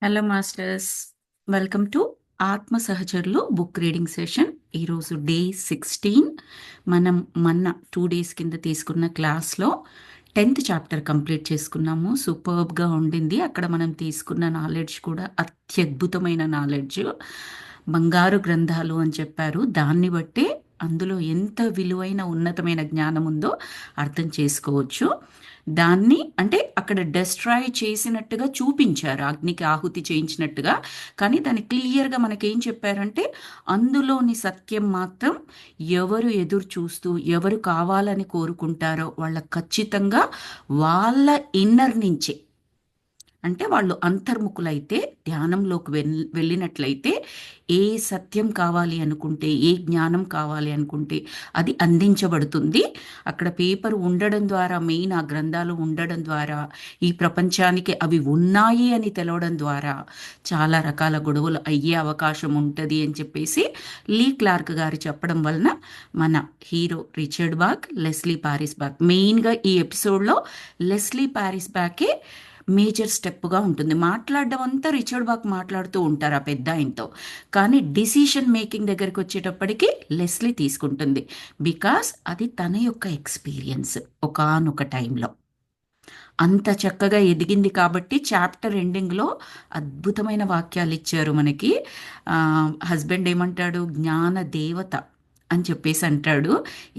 Hello masters, welcome to ఆత్మ సహచరులు book reading session. ఈరోజు డే 16. మనం మొన్న 2 days కింద తీసుకున్న క్లాస్లో 10th చాప్టర్ కంప్లీట్ చేసుకున్నాము. సూపర్బ్గా ఉండింది. అక్కడ మనం తీసుకున్న నాలెడ్జ్ కూడా అత్యద్భుతమైన నాలెడ్జ్. బంగారు గ్రంథాలు అని చెప్పారు. దాన్ని బట్టే అందులో ఎంత విలువైన ఉన్నతమైన జ్ఞానం ఉందో అర్థం చేసుకోవచ్చు. దాన్ని అంటే అక్కడ డెస్ట్రాయ్ చేసినట్టుగా చూపించారు, అగ్నికి ఆహుతి చేయించినట్టుగా. కానీ దాన్ని క్లియర్గా మనకేం చెప్పారంటే అందులోని సత్యం మాత్రం ఎవరు ఎదురు చూస్తూ ఎవరు కావాలని కోరుకుంటారో వాళ్ళ ఖచ్చితంగా వాళ్ళ ఇన్నర్ నుంచే, అంటే వాళ్ళు అంతర్ముఖులైతే ధ్యానంలోకి వెళ్ళినట్లయితే ఏ సత్యం కావాలి అనుకుంటే, ఏ జ్ఞానం కావాలి అనుకుంటే అది అందించబడుతుంది. అక్కడ పేపర్ ఉండడం ద్వారా, మెయిన్ ఆ గ్రంథాలు ఉండడం ద్వారా, ఈ ప్రపంచానికి అవి ఉన్నాయి అని తెలవడం ద్వారా చాలా రకాల గొడవలు అయ్యే అవకాశం ఉంటుంది అని చెప్పేసి లీ క్లార్క్ గారు చెప్పడం వలన మన హీరో రిచర్డ్ బాగ్, లెస్లీ పారిస్ బాగ్, మెయిన్గా ఈ ఎపిసోడ్లో లెస్లీ పారిస్ బాగే మేజర్ స్టెప్గా ఉంటుంది. మాట్లాడడం అంతా రిచర్డ్ బాక్ మాట్లాడుతూ ఉంటారు ఆ పెద్ద ఆయనతో, కానీ డిసిషన్ మేకింగ్ దగ్గరికి వచ్చేటప్పటికి లెస్లీ తీసుకుంటుంది. బికాస్ అది తన యొక్క ఎక్స్పీరియన్స్ ఒకానొక టైంలో అంత చక్కగా ఎదిగింది. కాబట్టి చాప్టర్ ఎండింగ్లో అద్భుతమైన వాక్యాలు ఇచ్చారు మనకి. హస్బెండ్ ఏమంటాడు, జ్ఞాన దేవత అని చెప్పేసి అంటాడు.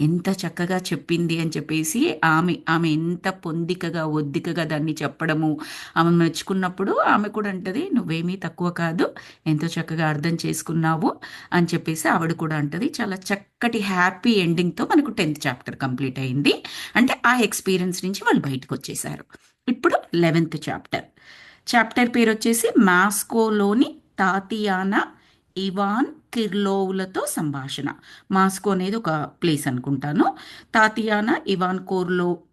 ఎంత చక్కగా చెప్పింది అని చెప్పేసి ఆమె ఆమె ఎంత పొందికగా ఒద్దికగా దాన్ని చెప్పడము, ఆమె మెచ్చుకున్నప్పుడు ఆమె కూడా అంటది, నువ్వేమీ తక్కువ కాదు, ఎంతో చక్కగా అర్థం చేసుకున్నావు అని చెప్పేసి ఆవిడ కూడా అంటది. చాలా చక్కటి హ్యాపీ ఎండింగ్తో మనకు 10th చాప్టర్ కంప్లీట్ అయింది. అంటే ఆ ఎక్స్పీరియన్స్ నుంచి వాళ్ళు బయటకు వచ్చేసారు. ఇప్పుడు 11th చాప్టర్. చాప్టర్ పేరు వచ్చేసి మాస్కోలోని తాతియానా ఇవాన్ కిర్లోవులతో సంభాషణ. మాస్కో అనేది ఒక ప్లేస్ అనుకుంటాను. తాతియానా ఇవాన్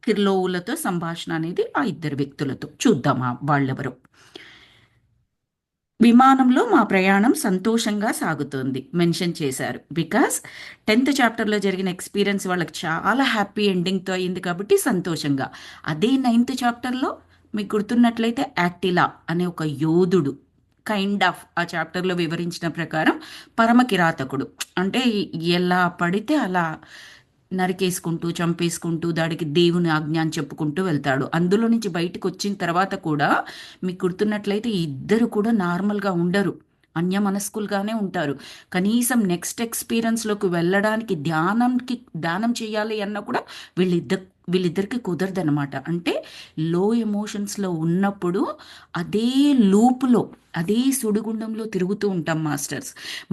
కిర్లోవులతో సంభాషణ అనేది ఆ ఇద్దరు వ్యక్తులతో. చూద్దామా వాళ్ళెవరు. విమానంలో మా ప్రయాణం సంతోషంగా సాగుతోంది మెన్షన్ చేశారు. బికాస్ 10th చాప్టర్లో జరిగిన ఎక్స్పీరియన్స్ వాళ్ళకి చాలా హ్యాపీ ఎండింగ్తో అయింది కాబట్టి సంతోషంగా. అదే 9th చాప్టర్లో మీకు గుర్తున్నట్లయితే యాక్టిలా అనే ఒక యోధుడు, కైండ్ ఆఫ్ ఆ చాప్టర్లో వివరించిన ప్రకారం పరమ కిరాతకుడు, అంటే ఎలా పడితే అలా నరికేసుకుంటూ చంపేసుకుంటూ దానికి దేవుని ఆజ్ఞ అని చెప్పుకుంటూ వెళ్తాడు. అందులో నుంచి బయటకు వచ్చిన తర్వాత కూడా మీకు గుర్తున్నట్లయితే ఈ ఇద్దరు కూడా నార్మల్గా ఉండరు, అన్యమనస్కులుగానే ఉంటారు. కనీసం నెక్స్ట్ ఎక్స్పీరియన్స్లోకి వెళ్ళడానికి ధ్యానం చేయాలి అన్న కూడా వీళ్ళిద్దరికి కుదరదనమాట. అంటే లో ఎమోషన్స్లో ఉన్నప్పుడు అదే లూప్లో, అదే సుడిగుండంలో తిరుగుతూ ఉంటాం మాస్టర్స్.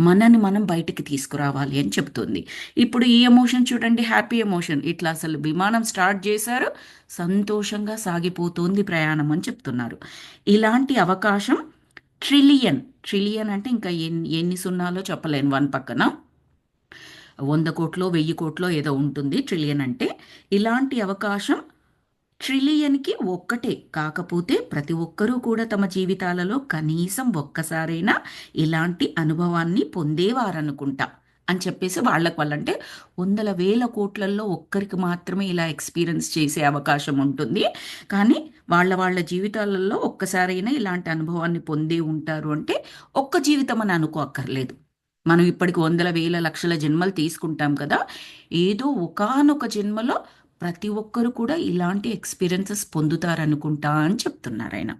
మనని మనం బయటికి తీసుకురావాలి అని చెప్తుంది. ఇప్పుడు ఈ ఎమోషన్ చూడండి, హ్యాపీ ఎమోషన్. ఇట్లా అసలు విమానం స్టార్ట్ చేశారు, సంతోషంగా సాగిపోతుంది ప్రయాణం అని చెప్తున్నారు. ఇలాంటి అవకాశం ట్రిలియన్, ట్రిలియన్ అంటే ఇంకా ఎన్ని సున్నాలో చెప్పలేను, వన్ పక్కన 100 కోట్లో 1000 కోట్లో ఏదో ఉంటుంది ట్రిలియన్ అంటే. ఇలాంటి అవకాశం ట్రిలియన్కి ఒక్కటే. కాకపోతే ప్రతి ఒక్కరూ కూడా తమ జీవితాలలో కనీసం ఒక్కసారైనా ఇలాంటి అనుభవాన్ని పొందేవారనుకుంటా అని చెప్పేసి వాళ్ళంటే 100,000 కోట్లలో ఒక్కరికి మాత్రమే ఇలా ఎక్స్పీరియన్స్ చేసే అవకాశం ఉంటుంది. కానీ వాళ్ళ జీవితాలలో ఒక్కసారైనా ఇలాంటి అనుభవాన్ని పొందే ఉంటారు. అంటే ఒక్క జీవితం అని అనుకోక్కర్లేదు. మనం ఇప్పటికి వందల వేల లక్షల జన్మలు తీసుకుంటాం కదా, ఏదో ఒకానొక జన్మలో ప్రతి ఒక్కరు కూడా ఇలాంటి ఎక్స్పీరియన్సెస్ పొందుతారనుకుంటా అని చెప్తున్నారు ఆయన.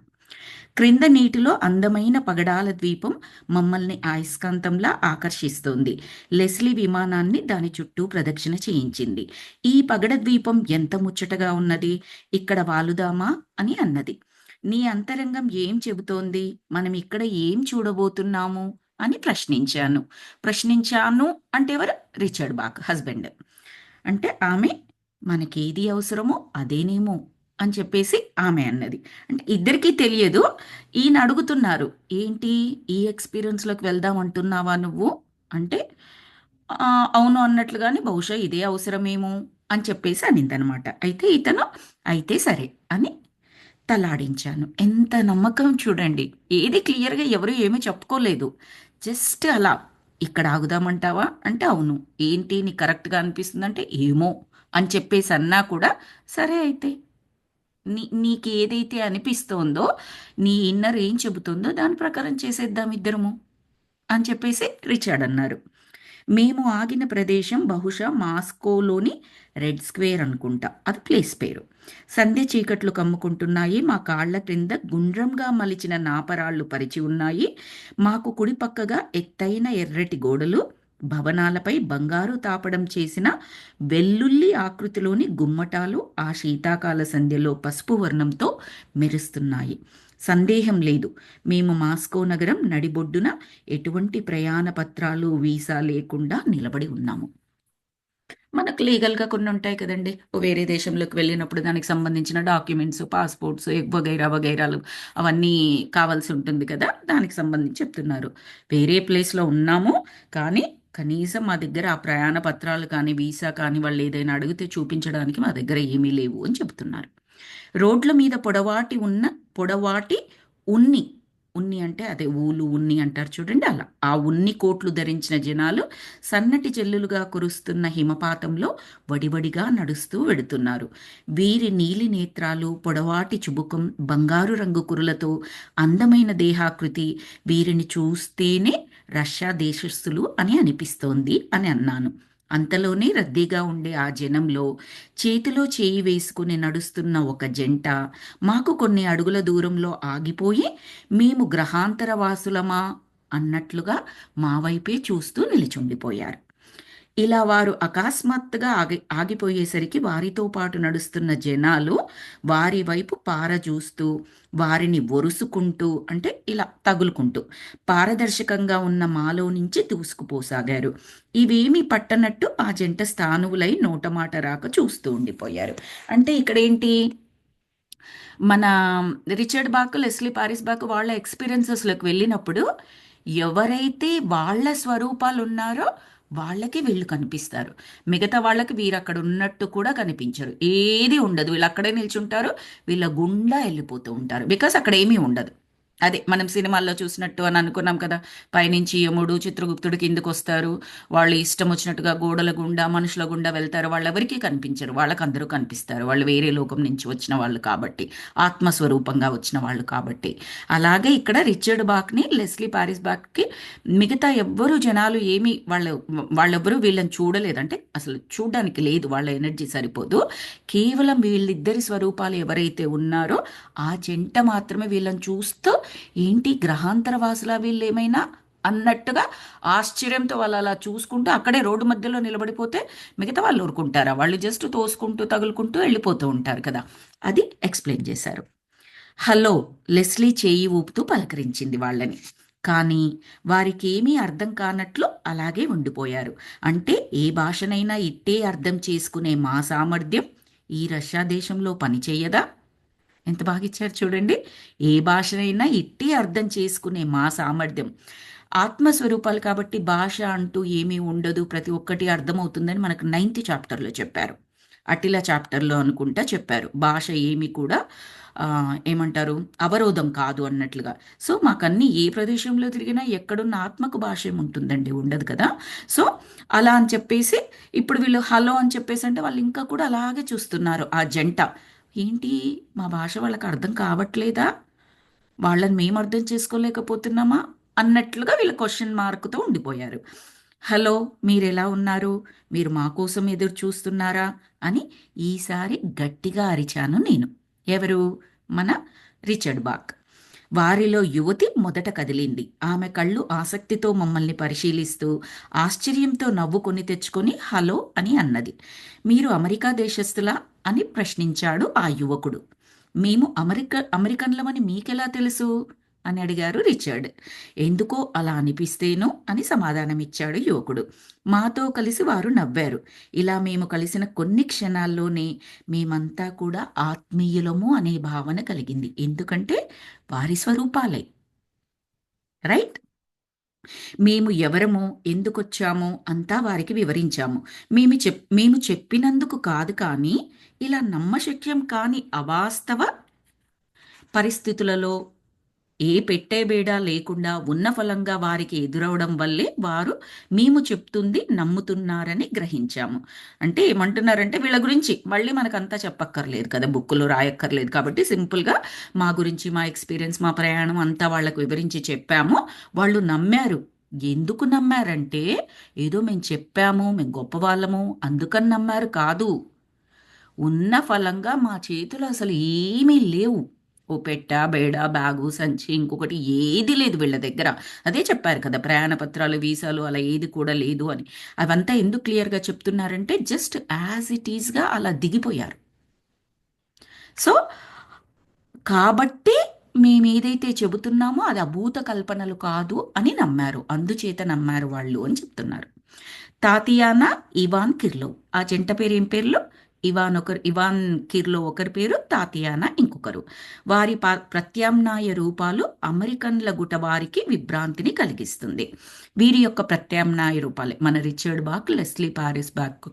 క్రింద నీటిలో అందమైన పగడాల ద్వీపం మమ్మల్ని అయస్కాంతంలా ఆకర్షిస్తోంది. లెస్లీ విమానాన్ని దాని చుట్టూ ప్రదక్షిణ చేయించింది. ఈ పగడ ద్వీపం ఎంత ముచ్చటగా ఉన్నది, ఇక్కడ వాలుదామా అని అన్నది. నీ అంతరంగం ఏం చెబుతోంది, మనం ఇక్కడ ఏం చూడబోతున్నాము అని ప్రశ్నించాను అంటే ఎవరు, రిచర్డ్ బాక్ హస్బెండ్. అంటే ఆమె మనకేది అవసరమో అదేనేమో అని చెప్పేసి ఆమె అన్నది. అంటే ఇద్దరికీ తెలియదు. ఈయన అడుగుతున్నారు, ఏంటి ఈ ఎక్స్పీరియన్స్లోకి వెళ్దాం అంటున్నావా నువ్వు అంటే, అవును అన్నట్లుగానే, బహుశా ఇదే అవసరమేమో అని చెప్పేసి అనిందనమాట. అయితే ఇతను అయితే సరే అని తలాడించాను. ఎంత నమ్మకం చూడండి. ఏది క్లియర్గా ఎవరు ఏమీ చెప్పుకోలేదు. జస్ట్ అలా, ఇక్కడ ఆగుదామంటావా అంటే అవును, ఏంటి నీకు కరెక్ట్గా అనిపిస్తుందంటే ఏమో అని చెప్పేసి అన్నా కూడా సరే అయితే నీకు ఏదైతే అనిపిస్తోందో, నీ ఇన్నర్ ఏం చెబుతుందో దాని ప్రకారం చేసేద్దాం ఇద్దరము అని చెప్పేసి రిచర్డ్ అన్నారు. మేము ఆగిన ప్రదేశం బహుశా మాస్కోలోని రెడ్ స్క్వేర్ అనుకుంటా, అది ప్లేస్ పేరు. సంధ్య చీకట్లు కమ్ముకుంటున్నాయి. మా కాళ్ల క్రింద గుండ్రంగా మలిచిన నాపరాళ్ళు పరిచి ఉన్నాయి. మాకు కుడి పక్కగా ఎత్తైన ఎర్రటి గోడలు, భవనాలపై బంగారు తాపడం చేసిన వెల్లుల్లి ఆకృతిలోని గుమ్మటాలు ఆ శీతాకాల సంధ్యలో పసుపు వర్ణంతో మెరుస్తున్నాయి. సందేహం లేదు, మేము మాస్కో నగరం నడిబొడ్డున ఎటువంటి ప్రయాణ పత్రాలు, వీసా లేకుండా నిలబడి ఉన్నాము. మనకు లీగల్గా కొన్ని ఉంటాయి కదండి, వేరే దేశంలోకి వెళ్ళినప్పుడు దానికి సంబంధించిన డాక్యుమెంట్స్, పాస్పోర్ట్స్, వగైరా వగైరాలు అవన్నీ కావాల్సి ఉంటుంది కదా, దానికి సంబంధించి చెప్తున్నారు. వేరే ప్లేస్లో ఉన్నాము, కానీ కనీసం మా దగ్గర ఆ ప్రయాణ పత్రాలు కానీ, వీసా కానీ వాళ్ళు ఏదైనా అడిగితే చూపించడానికి మా దగ్గర ఏమీ లేవు అని చెప్తున్నారు. రోడ్ల మీద పొడవాటి ఉన్ని, ఉన్ని అంటే అదే ఊలు ఉన్ని అంటారు చూడండి, అలా ఆ ఉన్ని కోట్లు ధరించిన జనాలు సన్నటి జల్లులుగా కురుస్తున్న హిమపాతంలో వడివడిగా నడుస్తూ వెడుతున్నారు. వీరి నీలి నేత్రాలు, పొడవాటి చుబుకం, బంగారు రంగు కురులతో అందమైన దేహాకృతి వీరిని చూస్తేనే రష్యా దేశస్థులు అని అనిపిస్తోంది అని అన్నాను. అంతలోనే రద్దీగా ఉండే ఆ జనంలో చేతిలో చేయి వేసుకుని నడుస్తున్న ఒక జంట మాకు కొన్ని అడుగుల దూరంలో ఆగిపోయి, మేము గ్రహాంతర వాసులమా అన్నట్లుగా మా వైపే చూస్తూ నిలిచుండిపోయారు. ఇలా వారు అకస్మాత్తుగా ఆగిపోయేసరికి వారితో పాటు నడుస్తున్న జనాలు వారి వైపు పారజూస్తూ, వారిని ఒరుసుకుంటూ, అంటే ఇలా తగులుకుంటూ పారదర్శకంగా ఉన్న మాలో నుంచి దూసుకుపోసాగారు. ఇవేమీ పట్టనట్టు ఆ జంట స్థానువులై నోటమాట రాక చూస్తూ ఉండిపోయారు. అంటే ఇక్కడేంటి, మన Richard Bach, Leslie Parrish Bach వాళ్ళ ఎక్స్పీరియన్సెస్లోకి వెళ్ళినప్పుడు ఎవరైతే వాళ్ళ స్వరూపాలు ఉన్నారో వాళ్ళకి వీళ్ళు కనిపిస్తారు. మిగతా వాళ్ళకి వీరు అక్కడ ఉన్నట్టు కూడా కనిపించరు. ఏది ఉండదు, వీళ్ళు అక్కడే నిల్చుంటారు, వీళ్ళ గుండా వెళ్ళిపోతూ ఉంటారు. బికాస్ అక్కడ ఏమీ ఉండదు. అదే మనం సినిమాల్లో చూసినట్టు అని అనుకున్నాం కదా, పైనుంచి యముడు చిత్రగుప్తుడు కిందకు వస్తారు, వాళ్ళు ఇష్టం వచ్చినట్టుగా గోడల గుండా మనుషుల గుండా వెళ్తారు, వాళ్ళెవరికీ కనిపించరు, వాళ్ళకి అందరూ కనిపిస్తారు, వాళ్ళు వేరే లోకం నుంచి వచ్చిన వాళ్ళు కాబట్టి, ఆత్మస్వరూపంగా వచ్చిన వాళ్ళు కాబట్టి. అలాగే ఇక్కడ రిచర్డ్ బాక్ని, లెస్లీ పారిస్ బాక్కి మిగతా ఎవ్వరూ జనాలు ఏమీ వాళ్ళెవ్వరూ వీళ్ళని చూడలేదంటే అసలు చూడడానికి లేదు, వాళ్ళ ఎనర్జీ సరిపోదు. కేవలం వీళ్ళిద్దరి స్వరూపాలు ఎవరైతే ఉన్నారో ఆ జంట మాత్రమే వీళ్ళని చూస్తూ, ఏంటి గ్రహాంతర వాసులా వీళ్ళు ఏమైనా అన్నట్టుగా ఆశ్చర్యంతో వాళ్ళు అలా చూసుకుంటూ అక్కడే రోడ్డు మధ్యలో నిలబడిపోతే మిగతా వాళ్ళు ఊరుకుంటారా? వాళ్ళు జస్ట్ తోసుకుంటూ తగులుకుంటూ వెళ్ళిపోతూ ఉంటారు కదా, అది ఎక్స్ప్లెయిన్ చేశారు. హలో, లెస్లీ చేయి ఊపుతూ పలకరించింది వాళ్ళని. కానీ వారికి ఏమీ అర్థం కానట్లు అలాగే ఉండిపోయారు. అంటే ఏ భాషనైనా ఇట్టే అర్థం చేసుకునే మా సామర్థ్యం ఈ రష్యా దేశంలో పనిచేయదా? ఎంత బాగా ఇచ్చారు చూడండి. ఏ భాషనైనా ఇట్టి అర్థం చేసుకునే మా సామర్థ్యం, ఆత్మస్వరూపాలు కాబట్టి భాష అంటూ ఏమీ ఉండదు, ప్రతి ఒక్కటి అర్థమవుతుందని మనకు 9th చాప్టర్లో చెప్పారు. అటిలా చాప్టర్లో అనుకుంటా చెప్పారు, భాష ఏమి కూడా ఏమంటారు అవరోధం కాదు అన్నట్లుగా. సో మాకన్నీ ఏ ప్రదేశంలో తిరిగినా ఎక్కడున్న ఆత్మకు భాష ఏముంటుందండి, ఉండదు కదా. సో అలా అని చెప్పేసి ఇప్పుడు వీళ్ళు హలో అని చెప్పేసి అంటే వాళ్ళు ఇంకా కూడా అలాగే చూస్తున్నారు ఆ జంట. ఏంటి, మా భాష వాళ్ళకి అర్థం కావట్లేదా, వాళ్ళని మేము అర్థం చేసుకోలేకపోతున్నామా అన్నట్లుగా వీళ్ళు క్వశ్చన్ మార్కుతో ఉండిపోయారు. హలో, మీరు ఎలా ఉన్నారు, మీరు మా కోసం ఎదురు చూస్తున్నారా అని ఈసారి గట్టిగా అరిచాను నేను. ఎవరు, మన రిచర్డ్ బాక్. వారిలో యువతి మొదట కదిలింది. ఆమె కళ్ళు ఆసక్తితో మమ్మల్ని పరిశీలిస్తూ ఆశ్చర్యంతో నవ్వుకొని తెచ్చుకొని హలో అని అన్నది. మీరు అమెరికా దేశస్థులా అని ప్రశ్నించాడు ఆ యువకుడు. మేము అమెరికన్లమని మీకెలా తెలుసు అని అడిగారు రిచర్డ్. ఎందుకో అలా అనిపిస్తేనో అని సమాధానమిచ్చాడు యువకుడు. మాతో కలిసి వారు నవ్వారు. ఇలా మేము కలిసిన కొన్ని క్షణాల్లోనే మేమంతా కూడా ఆత్మీయులము అనే భావన కలిగింది. ఎందుకంటే వారి స్వరూపాలే, రైట్. మేము ఎవరమో ఎందుకొచ్చామో అంతా వారికి వివరించాము. మేము చెప్పినందుకు కాదు, కానీ ఇలా నమ్మశక్యం కాని అవాస్తవ పరిస్థితులలో ఏ పెట్టే బేడా లేకుండా ఉన్న ఫలంగా వారికి ఎదురవడం వల్లే వారు మేము చెప్తుంది నమ్ముతున్నారని గ్రహించాము. అంటే ఏమంటున్నారంటే వీళ్ళ గురించి మళ్ళీ మనకంతా చెప్పక్కర్లేదు కదా, బుక్కులో రాయక్కర్లేదు కాబట్టి సింపుల్గా మా గురించి, మా ఎక్స్పీరియన్స్, మా ప్రయాణం అంతా వాళ్ళకు వివరించి చెప్పాము. వాళ్ళు నమ్మారు. ఎందుకు నమ్మారంటే ఏదో మేము చెప్పాము, మేము గొప్పవాళ్ళము అందుకని నమ్మారు కాదు. ఉన్న ఫలంగా మా చేతులు అసలు ఏమీ లేవు. ఓ పెట్ట, బేడ, బ్యాగు, సంచి, ఇంకొకటి ఏది లేదు వీళ్ళ దగ్గర. అదే చెప్పారు కదా, ప్రయాణ పత్రాలు, వీసాలు అలా ఏది కూడా లేదు అని. అవంతా ఎందుకు క్లియర్గా చెప్తున్నారంటే జస్ట్ యాజ్ ఇట్ ఈస్గా అలా దిగిపోయారు. సో కాబట్టి మేము ఏదైతే చెబుతున్నామో అది అభూత కల్పనలు కాదు అని నమ్మారు, అందుచేత నమ్మారు వాళ్ళు అని చెప్తున్నారు. తాతియానా, ఇవాన్ కిర్లో, ఆ జంట పేరు ఏం పేర్లు? ఇవాన్ కిర్లో ఒకరి పేరు, తాతియానా ఇంకొకరు. వారి ప్రత్యామ్నాయ రూపాలు అమెరికన్ల గుట వారికి విభ్రాంతిని కలిగిస్తుంది. వీరి యొక్క ప్రత్యామ్నాయ రూపాలే మన Richard Bach, Leslie Parrish Bach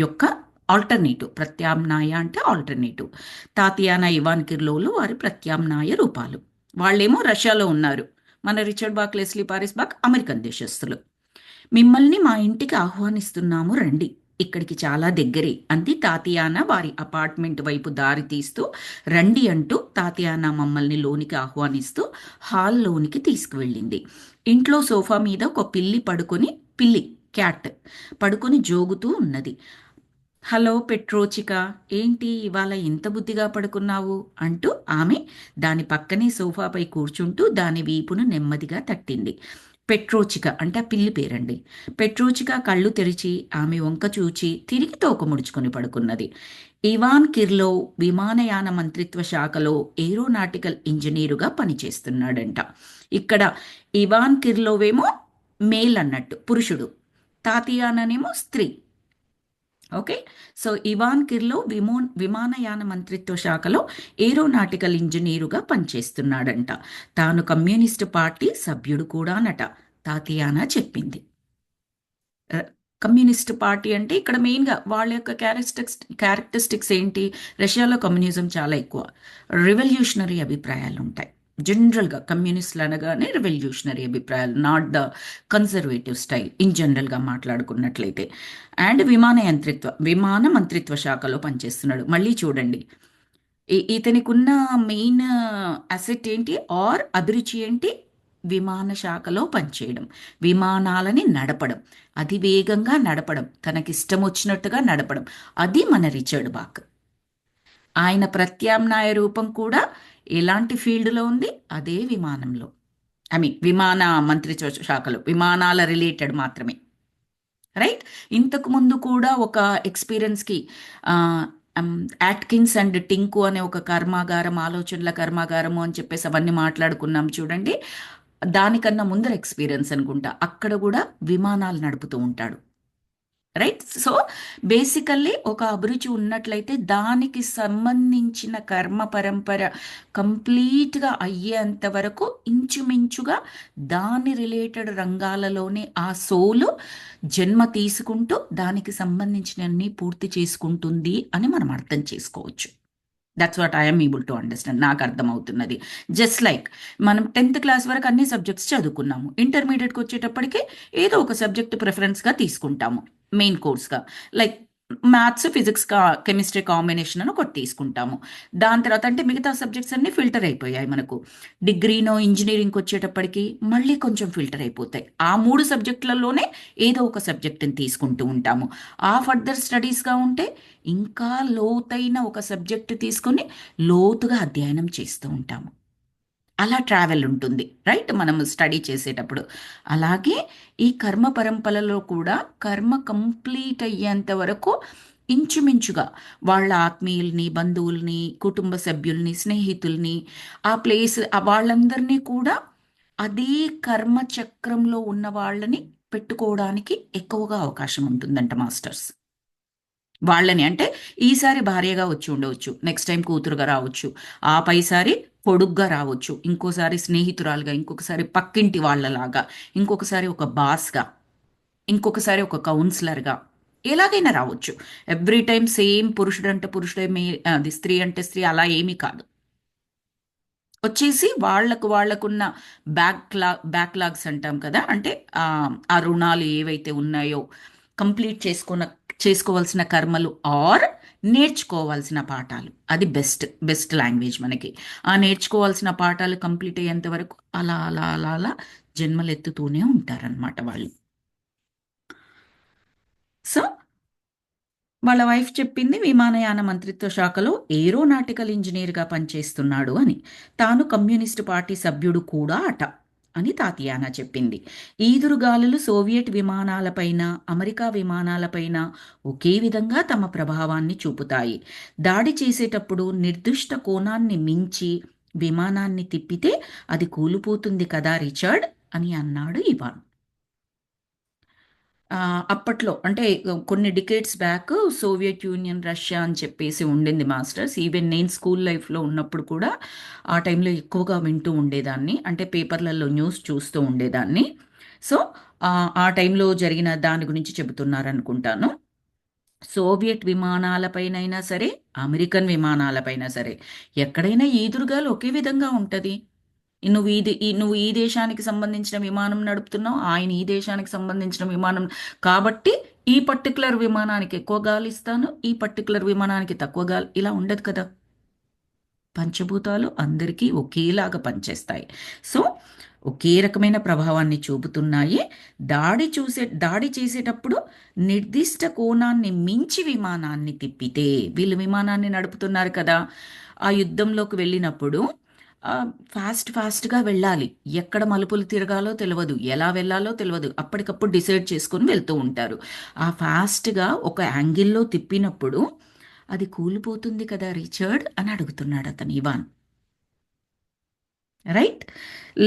యొక్క ఆల్టర్నేటివ్. ప్రత్యామ్నాయ అంటే ఆల్టర్నేటివ్. తాతియానా, ఇవాన్ కిర్లోలు వారి ప్రత్యామ్నాయ రూపాలు. వాళ్ళేమో రష్యాలో ఉన్నారు. మన Richard Bach, Leslie Parrish Bach American దేశస్థులు. మిమ్మల్ని మా ఇంటికి ఆహ్వానిస్తున్నాము రండి, ఇక్కడికి చాలా దగ్గరే అంది తాతియానా వారి అపార్ట్మెంట్ వైపు దారి తీస్తూ. రండి అంటూ తాతియానా మమ్మల్ని లోనికి ఆహ్వానిస్తూ హాల్లోనికి తీసుకువెళ్ళింది. ఇంట్లో సోఫా మీద ఒక పిల్లి క్యాట్ పడుకొని జోగుతూ ఉన్నది. హలో పెట్రోచిక, ఏంటి ఇవాళ ఇంత బుద్ధిగా పడుకున్నావు అంటూ ఆమె దాని పక్కనే సోఫాపై కూర్చుంటూ దాని వీపును నెమ్మదిగా తట్టింది. పెట్రోచిక అంటే ఆ పిల్లి పేరండి. పెట్రోచిక కళ్ళు తెరిచి ఆమె వంక చూచి తిరిగి తోక ముడుచుకొని పడుకున్నది. ఇవాన్ కిర్లో విమానయాన మంత్రిత్వ శాఖలో ఏరోనాటికల్ ఇంజనీరుగా పనిచేస్తున్నాడంట. ఇక్కడ ఇవాన్ కిర్లోవేమో మేల్ అన్నట్టు, పురుషుడు. తాతియాననేమో స్త్రీ. ఓకే. సో ఇవాన్ కిర్లో విమానయాన మంత్రిత్వ శాఖలో ఏరోనాటికల్ ఇంజనీరుగా పనిచేస్తున్నాడంట. తాను కమ్యూనిస్టు పార్టీ సభ్యుడు కూడానట, తాతియానా చెప్పింది. కమ్యూనిస్ట్ పార్టీ అంటే ఇక్కడ మెయిన్గా వాళ్ళ యొక్క క్యారెక్టరిస్టిక్స్ ఏంటి? రష్యాలో కమ్యూనిజం చాలా ఎక్కువ, రివల్యూషనరీ అభిప్రాయాలు ఉంటాయి. జనరల్గా కమ్యూనిస్టులు అనగానే రివల్యూషనరీ అభిప్రాయాలు, not the conservative style in జనరల్గా మాట్లాడుకున్నట్లయితే. అండ్ విమాన మంత్రిత్వ శాఖలో పనిచేస్తున్నాడు. మళ్ళీ చూడండి, ఇతనికి ఉన్న మెయిన్ అసెట్ ఏంటి ఆర్ అభిరుచి ఏంటి? విమాన శాఖలో పనిచేయడం, విమానాలని నడపడం, అది వేగంగా నడపడం, తనకిష్టం వచ్చినట్టుగా నడపడం. అది మన రిచర్డ్ బాక్. ఆయన ప్రత్యామ్నాయ రూపం కూడా ఎలాంటి ఫీల్డ్లో ఉంది? అదే విమానంలో, విమాన మంత్రిత్వ శాఖలో, విమానాల రిలేటెడ్ మాత్రమే. రైట్. ఇంతకు ముందు కూడా ఒక ఎక్స్పీరియన్స్కి యాట్కిన్స్ అండ్ టింకు అనే ఒక కర్మాగారం, ఆలోచనల కర్మాగారము అని చెప్పేసి అవన్నీ మాట్లాడుకున్నాం చూడండి. దానికన్నా ముందర ఎక్స్పీరియన్స్ అనుకుంటా, అక్కడ కూడా విమానాలు నడుపుతూ ఉంటాడు. రైట్. సో బేసికల్లీ ఒక అభిరుచి ఉన్నట్లయితే దానికి సంబంధించిన కర్మ పరంపర కంప్లీట్గా అయ్యేంత వరకు ఇంచుమించుగా దాని రిలేటెడ్ రంగాలలోనే ఆ సోలు జన్మ తీసుకుంటూ దానికి సంబంధించినవన్నీ పూర్తి చేసుకుంటుంది అని మనం అర్థం చేసుకోవచ్చు. That's what I'm able to understand. నాకు అర్థమవుతున్నది. జస్ట్ లైక్ మనం 10th క్లాస్ వరకు అన్ని సబ్జెక్ట్స్ చదువుకున్నాము, ఇంటర్మీడియట్కి వచ్చేటప్పటికి ఏదో ఒక సబ్జెక్ట్ ప్రిఫరెన్స్గా తీసుకుంటాము మెయిన్ కోర్స్గా. Like maths, physics, chemistry combination అని ఒకటి తీసుకుంటాము. దాని తర్వాత అంటే మిగతా సబ్జెక్ట్స్ అన్నీ ఫిల్టర్ అయిపోయాయి మనకు. డిగ్రీనో ఇంజనీరింగ్కి వచ్చేటప్పటికి మళ్ళీ కొంచెం ఫిల్టర్ అయిపోతాయి. ఆ 3 సబ్జెక్టులలోనే ఏదో ఒక సబ్జెక్ట్ని తీసుకుంటూ ఉంటాము. ఆ ఫర్దర్ స్టడీస్గా ఉంటే ఇంకా లోతైన ఒక సబ్జెక్ట్ తీసుకొని లోతుగా అధ్యయనం చేస్తూ ఉంటాము. అలా ట్రావెల్ ఉంటుంది, రైట్, మనం స్టడీ చేసేటప్పుడు. అలాగే ఈ కర్మ పరంపరలో కూడా కర్మ కంప్లీట్ అయ్యేంత వరకు ఇంచుమించుగా వాళ్ళ ఆత్మీయుల్ని, బంధువుల్ని, కుటుంబ సభ్యుల్ని, స్నేహితుల్ని, ఆ ప్లేస్ వాళ్ళందరినీ కూడా అదే కర్మ చక్రంలో ఉన్న వాళ్ళని పెట్టుకోవడానికి ఎక్కువగా అవకాశం ఉంటుందంట మాస్టర్స్. వాళ్ళని అంటే ఈసారి భార్యగా వచ్చి ఉండవచ్చు, నెక్స్ట్ టైం కూతురుగా రావచ్చు, ఆ పైసారి పొడుగ్గా రావచ్చు, ఇంకోసారి స్నేహితురాలుగా, ఇంకొకసారి పక్కింటి వాళ్ళలాగా, ఇంకొకసారి ఒక బాస్గా, ఇంకొకసారి ఒక కౌన్సిలర్గా, ఎలాగైనా రావచ్చు. ఎవ్రీ టైం సేమ్ పురుషుడు అంటే పురుషుడే, అది స్త్రీ అంటే స్త్రీ, అలా ఏమీ కాదు. వచ్చేసి వాళ్ళకున్న బ్యాక్లాగ్స్ అంటాం కదా, అంటే ఆ ఆ రుణాలు ఏవైతే ఉన్నాయో కంప్లీట్ చేసుకోవాల్సిన కర్మలు ఆర్ నేర్చుకోవాల్సిన పాఠాలు, అది బెస్ట్ లాంగ్వేజ్ మనకి. ఆ నేర్చుకోవాల్సిన పాఠాలు కంప్లీట్ అయ్యేంత వరకు అలా అలా అలా అలా జన్మలెత్తుతూనే ఉంటారనమాట వాళ్ళు. సో వాళ్ళ వైఫ్ చెప్పింది విమానయాన మంత్రిత్వ శాఖలో ఏరోనాటికల్ ఇంజనీర్గా పనిచేస్తున్నాడు అని. తాను కమ్యూనిస్టు పార్టీ సభ్యుడు కూడా అట అని తాతియానా చెప్పింది. ఈదురుగాలులు సోవియట్ విమానాలపైన, అమెరికా విమానాలపైన ఒకే విధంగా తమ ప్రభావాన్ని చూపుతాయి. దాడి చేసేటప్పుడు నిర్దిష్ట కోణాన్ని మించి విమానాన్ని తిప్పితే అది కూలిపోతుంది కదా రిచర్డ్ అని అన్నాడు ఇవాన్. అప్పట్లో అంటే కొన్ని decades back Soviet union, Russia అని చెప్పేసి ఉండింది మాస్టర్స్. ఈవెన్ నేను స్కూల్ లైఫ్లో ఉన్నప్పుడు కూడా ఆ టైంలో ఎక్కువగా వింటూ ఉండేదాన్ని, అంటే పేపర్లలో న్యూస్ చూస్తూ ఉండేదాన్ని. సో ఆ టైంలో జరిగిన దాని గురించి చెబుతున్నారనుకుంటాను. సోవియట్ విమానాలపైనైనా సరే, అమెరికన్ విమానాలపైన సరే, ఎక్కడైనా ఈదురుగాలు ఒకే విధంగా ఉంటుంది. నువ్వు ఈ దేశానికి సంబంధించిన విమానం నడుపుతున్నావు, ఆయన ఈ దేశానికి సంబంధించిన విమానం, కాబట్టి ఈ పర్టికులర్ విమానానికి ఎక్కువ గాలి ఇస్తాను, ఈ పర్టికులర్ విమానానికి తక్కువ గాలి, ఇలా ఉండదు కదా. పంచభూతాలు అందరికీ ఒకేలాగా పనిచేస్తాయి. సో ఒకే రకమైన ప్రభావాన్ని చూపుతున్నాయి. దాడి చేసేటప్పుడు నిర్దిష్ట కోణాన్ని మించి విమానాన్ని తిప్పితే, వీళ్ళు విమానాన్ని నడుపుతున్నారు కదా, ఆ యుద్ధంలోకి వెళ్ళినప్పుడు ఫాస్ట్గా వెళ్ళాలి. ఎక్కడ మలుపులు తిరగాలో తెలియదు, ఎలా వెళ్ళాలో తెలియదు, అప్పటికప్పుడు డిసైడ్ చేసుకొని వెళ్తూ ఉంటారు. ఆ ఫాస్ట్గా ఒక యాంగిల్లో తిప్పినప్పుడు అది కూలిపోతుంది కదా రిచర్డ్ అని అడుగుతున్నాడు అతను ఇవాన్. రైట్?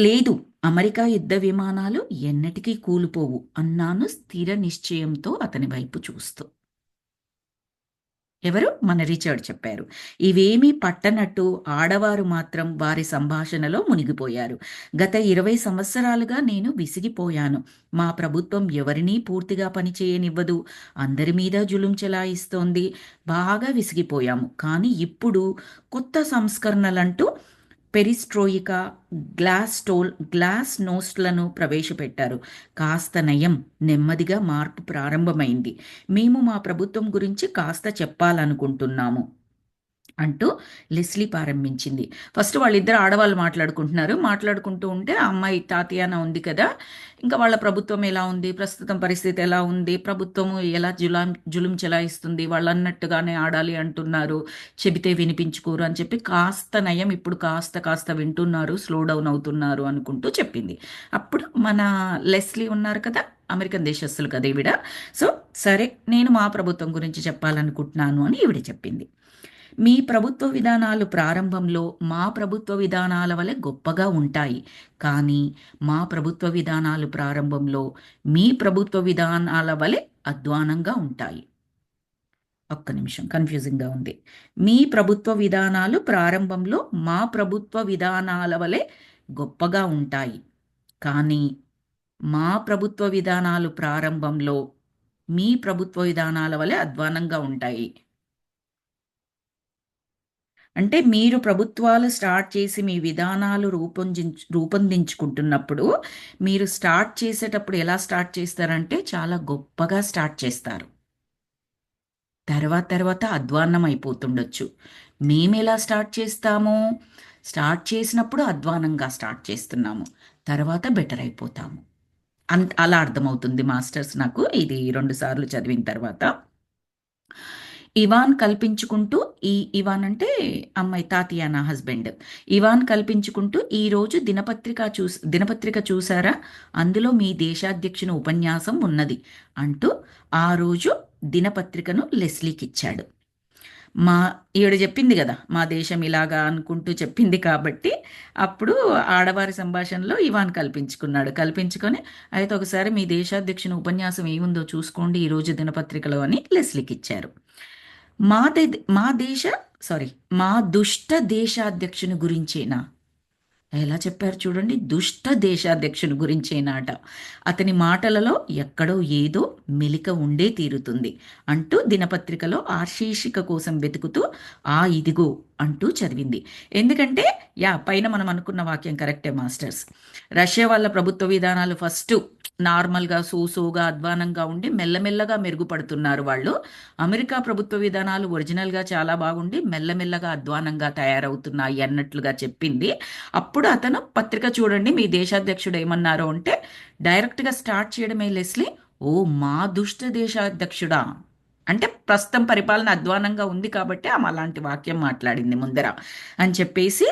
లేదు, అమెరికా యుద్ధ విమానాలు ఎన్నటికీ కూలిపోవు అన్నాను స్థిర నిశ్చయంతో అతని వైపు చూస్తూ. ఎవరు? మన రిచర్డ్ చెప్పారు. ఇవేమీ పట్టనట్టు ఆడవారు మాత్రం వారి సంభాషణలో మునిగిపోయారు. గత 20 సంవత్సరాలుగా నేను విసిగిపోయాను. మా ప్రభుత్వం ఎవరినీ పూర్తిగా పనిచేయనివ్వదు, అందరి మీద జులుం చెలాయిస్తోంది. బాగా విసిగిపోయాము. కానీ ఇప్పుడు కొత్త సంస్కరణలంటూ పెరిస్ట్రోయికా, గ్లాస్ నోస్ట్లను ప్రవేశపెట్టారు. కాస్త నయం, నెమ్మదిగా మార్పు ప్రారంభమైంది. మేము మా ప్రభుత్వం గురించి కాస్త చెప్పాలనుకుంటున్నాము అంటూ లెస్లీ ప్రారంభించింది. ఫస్ట్ వాళ్ళిద్దరు ఆడవాళ్ళు మాట్లాడుకుంటూ ఉంటే ఆ అమ్మాయి తాతియానా ఉంది కదా, ఇంకా వాళ్ళ ప్రభుత్వం ఎలా ఉంది, ప్రస్తుతం పరిస్థితి ఎలా ఉంది, ప్రభుత్వం ఎలా జులుం చెలాయిస్తుంది, వాళ్ళు అన్నట్టుగానే ఆడాలి అంటున్నారు, చెబితే వినిపించుకోరు అని చెప్పి కాస్త నయం, ఇప్పుడు కాస్త వింటున్నారు, స్లో డౌన్ అవుతున్నారు అనుకుంటూ చెప్పింది. అప్పుడు మన లెస్లీ ఉన్నారు కదా, అమెరికన్ దేశస్తులు కదా ఈవిడ. సో సరే, నేను మా ప్రభుత్వం గురించి చెప్పాలనుకుంటున్నాను అని ఈవిడ చెప్పింది. మీ ప్రభుత్వ విధానాలు ప్రారంభంలో మా ప్రభుత్వ విధానాల వలె గొప్పగా ఉంటాయి, కానీ మా ప్రభుత్వ విధానాలు ప్రారంభంలో మీ ప్రభుత్వ విధానాల వలె అధ్వానంగా ఉంటాయి. ఒక్క నిమిషం, కన్ఫ్యూజింగ్గా ఉంది. మీ ప్రభుత్వ విధానాలు ప్రారంభంలో మా ప్రభుత్వ విధానాల వలె గొప్పగా ఉంటాయి, కానీ మా ప్రభుత్వ విధానాలు ప్రారంభంలో మీ ప్రభుత్వ విధానాల వలె అధ్వానంగా ఉంటాయి. అంటే మీరు ప్రభుత్వాలు స్టార్ట్ చేసి మీ విధానాలు రూపొందించుకుంటున్నప్పుడు మీరు స్టార్ట్ చేసేటప్పుడు ఎలా స్టార్ట్ చేస్తారంటే చాలా గొప్పగా స్టార్ట్ చేస్తారు. తర్వాత అధ్వాన్నం అయిపోతుండొచ్చు. మేము ఎలా స్టార్ట్ చేస్తాము? స్టార్ట్ చేసినప్పుడు అధ్వానంగా స్టార్ట్ చేస్తున్నాము, తర్వాత బెటర్ అయిపోతాము. అలా అర్థమవుతుంది మాస్టర్స్ నాకు ఇది 2 సార్లు చదివిన తర్వాత. ఇవాన్ కల్పించుకుంటూ, ఇవాన్ అంటే అమ్మాయి తాతియానా హస్బెండ్. ఇవాన్ కల్పించుకుంటూ, ఈరోజు దినపత్రిక చూసారా, అందులో మీ దేశాధ్యక్షుని ఉపన్యాసం ఉన్నది అంటూ ఆ రోజు దినపత్రికను లెస్లీకి ఇచ్చాడు. ఈవిడ చెప్పింది కదా, మా దేశం ఇలాగా అనుకుంటూ చెప్పింది కాబట్టి అప్పుడు ఆడవారి సంభాషణలో ఇవాన్ కల్పించుకొని, అయితే ఒకసారి మీ దేశాధ్యక్షుని ఉపన్యాసం ఏముందో చూసుకోండి ఈరోజు దినపత్రికలో అని లెస్లీకి ఇచ్చారు. మా దే మా దేశ సారీ మా దుష్ట దేశాధ్యక్షుని గురించేనా? ఎలా చెప్పారు చూడండి, దుష్ట దేశాధ్యక్షుని గురించేనాట. అతని మాటలలో ఎక్కడో ఏదో మెలిక ఉండే తీరుతుంది అంటూ దినపత్రికలో ఆ శీర్షిక కోసం వెతుకుతూ ఆ ఇదిగో అంటూ చదివింది. ఎందుకంటే పైన మనం అనుకున్న వాక్యం కరెక్టే మాస్టర్స్. రష్యా వాళ్ళ ప్రభుత్వ విధానాలు ఫస్ట్ నార్మల్గా సోసోగా అధ్వానంగా ఉండి మెల్లమెల్లగా మెరుగుపడుతున్నారు వాళ్ళు. అమెరికా ప్రభుత్వ విధానాలు ఒరిజినల్గా చాలా బాగుండి మెల్లమెల్లగా అధ్వానంగా తయారవుతున్నాయి అన్నట్లుగా చెప్పింది. అప్పుడు అతను పత్రిక చూడండి మీ దేశాధ్యక్షుడు ఏమన్నారో అంటే డైరెక్ట్గా స్టార్ట్ చేయడమే లెస్లీ, ఓ మా దుష్ట దేశాధ్యక్షుడా, అంటే ప్రస్తుతం పరిపాలన అధ్వానంగా ఉంది కాబట్టి ఆమె అలాంటి వాక్యం మాట్లాడింది ముందర అని చెప్పేసి,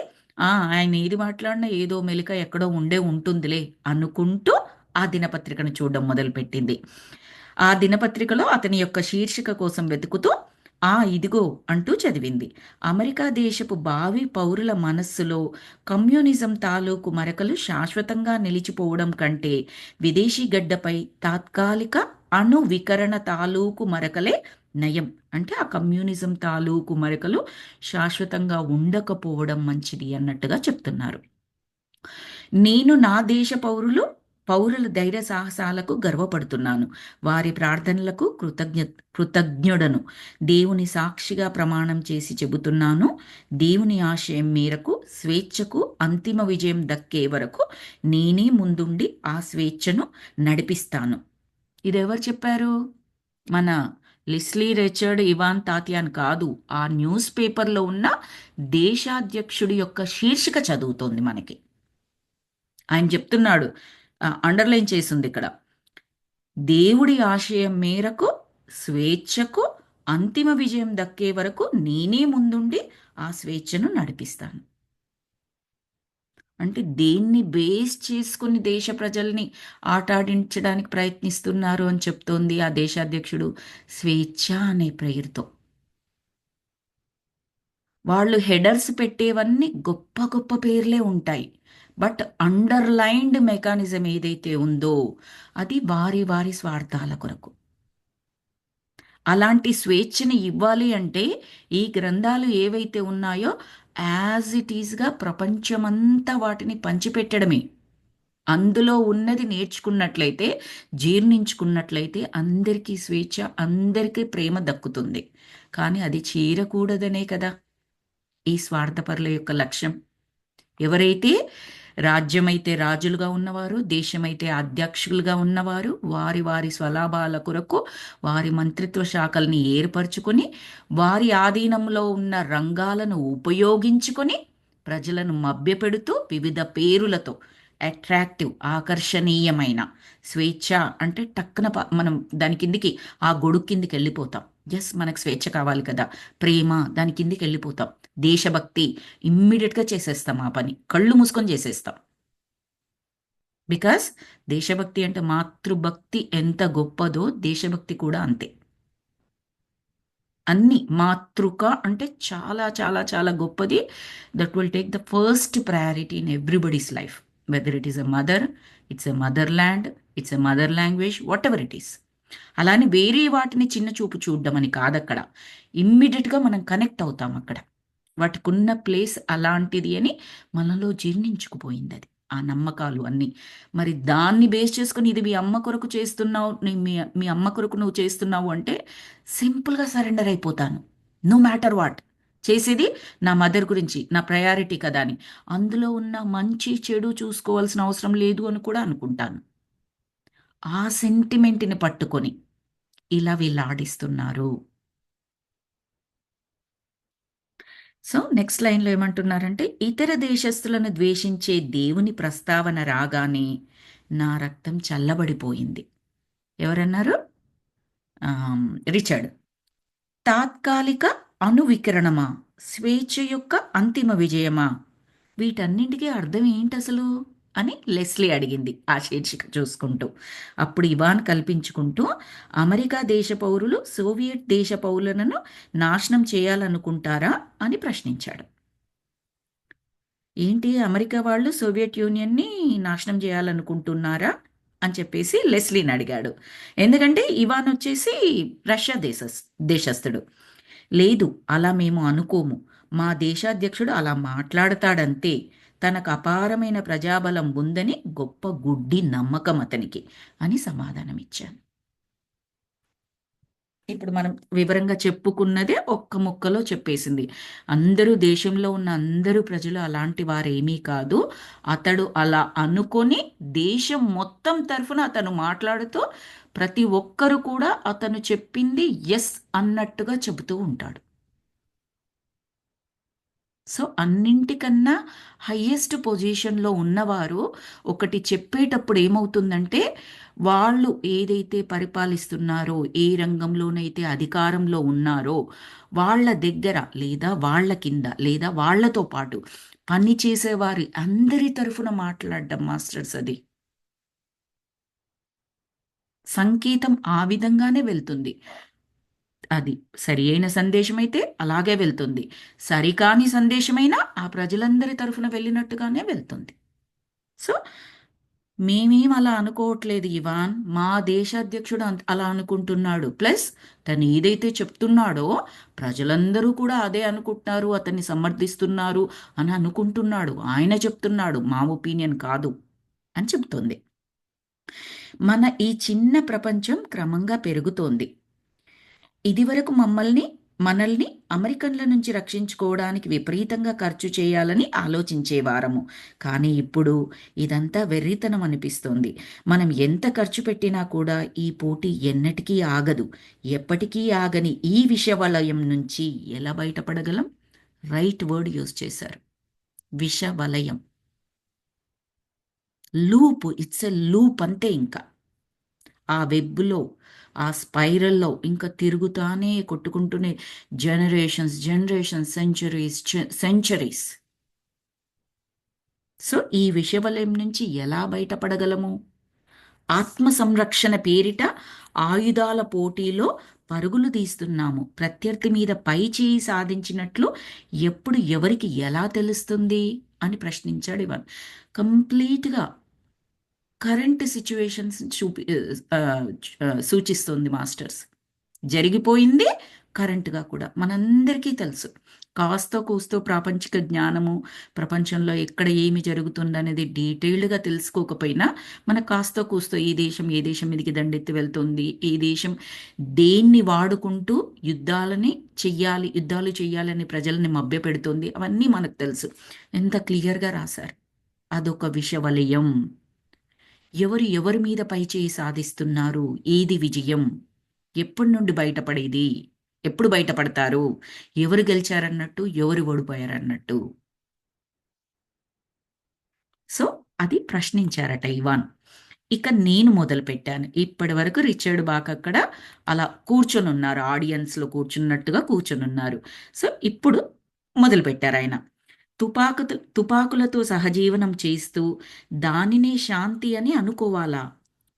ఆయన ఏది మాట్లాడినా ఏదో మెలిక ఎక్కడో ఉండే ఉంటుందిలే అనుకుంటూ ఆ దినపత్రికను చూడడం మొదలుపెట్టింది. ఆ దినపత్రికలో అతని యొక్క శీర్షిక కోసం వెతుకుతూ ఇదిగో అంటూ చదివింది. అమెరికా దేశపు భావి పౌరుల మనస్సులో కమ్యూనిజం తాలూకు మరకలు శాశ్వతంగా నిలిచిపోవడం కంటే విదేశీ గడ్డపై తాత్కాలిక అణు వికరణ తాలూకు మరకలే నయం. అంటే ఆ కమ్యూనిజం తాలూకు మరకలు శాశ్వతంగా ఉండకపోవడం మంచిది అన్నట్టుగా చెప్తున్నారు. నేను నా దేశ పౌరుల ధైర్య సాహసాలకు గర్వపడుతున్నాను. వారి ప్రార్థనలకు కృతజ్ఞుడను. దేవుని సాక్షిగా ప్రమాణం చేసి చెబుతున్నాను. దేవుని ఆశయం మేరకు స్వేచ్ఛకు అంతిమ విజయం దక్కే వరకు నేనే ముందుండి ఆ స్వేచ్ఛను నడిపిస్తాను. ఇదెవరు చెప్పారు? మన లెస్లీ రిచర్డ్ ఇవాన్ తాతియాన్ కాదు. ఆ న్యూస్ పేపర్లో ఉన్న దేశాధ్యక్షుడి యొక్క శీర్షిక చదువుతోంది మనకి. ఆయన చెప్తున్నాడు, అండర్లైన్ చేసింది ఇక్కడ, దేవుడి ఆశయం మేరకు స్వేచ్ఛకు అంతిమ విజయం దక్కే వరకు నేనే ముందుండి ఆ స్వేచ్ఛను నడిపిస్తాను. అంటే దేన్ని బేస్ చేసుకుని దేశ ప్రజల్ని ఆటాడించడానికి ప్రయత్నిస్తున్నారు అని చెప్తోంది ఆ దేశాధ్యక్షుడు. స్వేచ్ఛ అనే పేరుతో వాళ్ళు హెడర్స్ పెట్టేవన్నీ గొప్ప గొప్ప పేర్లే ఉంటాయి. బట్ అండర్లైన్డ్ మెకానిజం ఏదైతే ఉందో అది వారి వారి స్వార్థాల కొరకు. అలాంటి స్వేచ్ఛని ఇవ్వాలి అంటే ఈ గ్రంథాలు ఏవైతే ఉన్నాయో యాజ్ ఇట్ ఈస్గా ప్రపంచమంతా వాటిని పంచిపెట్టడమే. అందులో ఉన్నది నేర్చుకున్నట్లయితే, జీర్ణించుకున్నట్లయితే అందరికీ స్వేచ్ఛ, అందరికీ ప్రేమ దక్కుతుంది. కానీ అది చేరకూడదనే కదా ఈ స్వార్థపరుల యొక్క లక్ష్యం. ఎవరైతే రాజ్యమైతే రాజులుగా ఉన్నవారు, దేశమైతే అధ్యక్షులుగా ఉన్నవారు వారి వారి స్వలాభాల కొరకు వారి మంత్రిత్వ శాఖల్ని ఏర్పరచుకొని వారి ఆధీనంలో ఉన్న రంగాలను ఉపయోగించుకొని ప్రజలను మభ్యపెడుతూ వివిధ పేరులతో అట్రాక్టివ్ ఆకర్షణీయమైన స్వేచ్ఛ అంటే టక్కున మనం దాని కిందికి ఆ గొడుగు కిందికి వెళ్ళిపోతాం. ఎస్, మనకు స్వేచ్ఛ కావాలి కదా, ప్రేమ, దాని కిందికి వెళ్ళిపోతాం. దేశభక్తి ఇమ్మీడియట్గా చేసేస్తాం, ఆ పని కళ్ళు మూసుకొని చేసేస్తాం. బికాస్ దేశభక్తి అంటే మాతృభక్తి ఎంత గొప్పదో దేశభక్తి కూడా అంతే. అన్ని మాతృక అంటే చాలా చాలా చాలా గొప్పది. That will take the first priority in everybody's life, whether it is a mother, it's a mother land, it's a mother language, what ever it is. అలానే వేరే వాటిని చిన్న చూపు చూడడం అని కాదక్కడ. ఇమ్మీడియట్గా మనం కనెక్ట్ అవుతాం అక్కడ. వాటికి ఉన్న ప్లేస్ అలాంటిది అని మనలో జీర్ణించుకుపోయింది అది, ఆ నమ్మకాలు అన్నీ. మరి దాన్ని బేస్ చేసుకుని ఇది మీ అమ్మ కొరకు చేస్తున్నావు, మీ అమ్మ కొరకు నువ్వు చేస్తున్నావు అంటే సింపుల్గా సరెండర్ అయిపోతాను. నో మ్యాటర్ వాట్ చేసేది నా మదర్ గురించి, నా ప్రయారిటీ కదా అని. అందులో ఉన్న మంచి చెడు చూసుకోవాల్సిన అవసరం లేదు అని కూడా అనుకుంటాను. ఆ సెంటిమెంట్ని పట్టుకొని ఇలా వీళ్ళు ఆడిస్తున్నారు. సో నెక్స్ట్ లైన్లో ఏమంటున్నారంటే, ఇతర దేశస్తులను ద్వేషించే దేవుని ప్రస్తావన రాగానే నా రక్తం చల్లబడిపోయింది. ఎవరన్నారు? రిచర్డ్. తాత్కాలిక అణువికిరణమా, స్వేచ్ఛ యొక్క అంతిమ విజయమా, వీటన్నింటికీ అర్థం ఏంటి అసలు అని లెస్లీ అడిగింది ఆ శీర్షిక చూసుకుంటూ. అప్పుడు ఇవాన్ కల్పించుకుంటూ, అమెరికా దేశ పౌరులు సోవియట్ దేశ పౌరులను నాశనం చేయాలనుకుంటారా అని ప్రశ్నించాడు. ఏంటి, అమెరికా వాళ్ళు సోవియట్ యూనియన్ని నాశనం చేయాలనుకుంటున్నారా అని చెప్పేసి లెస్లీని అడిగాడు. ఎందుకంటే ఇవాన్ వచ్చేసి రష్యా దేశస్థుడు. లేదు, అలా మేము అనుకోము. మా దేశాధ్యక్షుడు అలా మాట్లాడతాడంతే. తనకు అపారమైన ప్రజాబలం ఉందని గొప్ప గుడ్డి నమ్మకం అతనికి అని సమాధానమిచ్చాను. ఇప్పుడు మనం వివరంగా చెప్పుకున్నదే ఒక్క ముక్కలో చెప్పేసింది. అందరూ దేశంలో ఉన్న అందరూ ప్రజలు అలాంటి వారేమీ కాదు. అతడు అలా అనుకొని దేశం మొత్తం తరఫున అతను మాట్లాడుతూ ప్రతి ఒక్కరు కూడా అతను చెప్పింది ఎస్ అన్నట్టుగా చెబుతూ ఉంటాడు. సో అన్నింటికన్నా హయ్యెస్ట్ పొజిషన్లో ఉన్నవారు ఒకటి చెప్పేటప్పుడు ఏమవుతుందంటే, వాళ్ళు ఏదైతే పరిపాలిస్తున్నారో, ఏ రంగంలోనైతే అధికారంలో ఉన్నారో వాళ్ళ దగ్గర లేదా వాళ్ళ కింద లేదా వాళ్ళతో పాటు పని చేసేవారి అందరి తరఫున మాట్లాడడం మాస్టర్స్. అది సంకేతం ఆ విధంగానే వెళ్తుంది. అది సరి అయిన సందేశమైతే అలాగే వెళ్తుంది. సరికాని సందేశమైనా ఆ ప్రజలందరి తరఫున వెళ్ళినట్టుగానే వెళ్తుంది. సో మేమేం అలా అనుకోవట్లేదు ఇవాన్. మా దేశ అధ్యక్షుడు అలా అనుకుంటున్నాడు. ప్లస్ తను ఏదైతే చెప్తున్నాడో ప్రజలందరూ కూడా అదే అనుకుంటున్నారు, అతన్ని సమర్థిస్తున్నారు అని అనుకుంటున్నాడు. ఆయన చెప్తున్నాడు, మా ఒపీనియన్ కాదు అని చెప్తుంది. మన ఈ చిన్న ప్రపంచం క్రమంగా పెరుగుతోంది. ఇదివరకు మనల్ని అమెరికన్ల నుంచి రక్షించుకోవడానికి విపరీతంగా ఖర్చు చేయాలని ఆలోచించేవారము. కానీ ఇప్పుడు ఇదంతా వెర్రితనం అనిపిస్తోంది. మనం ఎంత ఖర్చు పెట్టినా కూడా ఈ పోటీ ఎన్నటికీ ఆగదు. ఎప్పటికీ ఆగని ఈ విషవలయం నుంచి ఎలా బయటపడగలం? రైట్ వర్డ్ యూజ్ చేశారు, విషవలయం. లూప్, ఇట్స్ ఎ లూప్ అంతే. ఇంకా ఆ వెబ్లో, ఆ స్పైరల్లో ఇంకా తిరుగుతానే కొట్టుకుంటూనే generations generations, centuries centuries. So ఈ విషవలయం నుంచి ఎలా బయటపడగలము? ఆత్మ సంరక్షణ పేరిట ఆయుధాల పోటీలో పరుగులు తీస్తున్నాము. ప్రత్యర్థి మీద పై చేయి సాధించినట్లు ఎప్పుడు ఎవరికి ఎలా తెలుస్తుంది అని ప్రశ్నించాడు ఇవన్. కంప్లీట్గా కరెంట్ సిచ్యువేషన్స్ సూచిస్తుంది మాస్టర్స్. జరిగిపోయింది కరెంటుగా కూడా మనందరికీ తెలుసు. కాస్తో కూస్తో ప్రాపంచిక జ్ఞానము, ప్రపంచంలో ఎక్కడ ఏమి జరుగుతుందనేది డీటెయిల్డ్గా తెలుసుకోకపోయినా మనకు కాస్తో కూస్తో ఈ దేశం ఏ దేశం మీదకి దండెత్తి వెళ్తుంది, ఈ దేశం దేన్ని వాడుకుంటూ యుద్ధాలు చెయ్యాలని ప్రజల్ని మభ్యపెడుతుంది, అవన్నీ మనకు తెలుసు. ఎంత క్లియర్గా రాశారు. అదొక విషవలయం. ఎవరి మీద పైచేయి సాధిస్తున్నారు, ఏది విజయం, ఎప్పటి నుండి బయటపడేది, ఎప్పుడు బయటపడతారు, ఎవరు గెలిచారన్నట్టు ఎవరు ఓడిపోయారన్నట్టు. సో అది ప్రశ్నించారట ఇవాన్. ఇక నేను మొదలు పెట్టాను. ఇప్పటి వరకు రిచర్డ్ బాక్ అక్కడ అలా కూర్చొని ఉన్నారు, ఆడియన్స్లో కూర్చున్నట్టుగా కూర్చొని ఉన్నారు. సో ఇప్పుడు మొదలు పెట్టారు ఆయన. తుపాకులతో సహజీవనం చేస్తూ దానినే శాంతి అని అనుకోవాలా?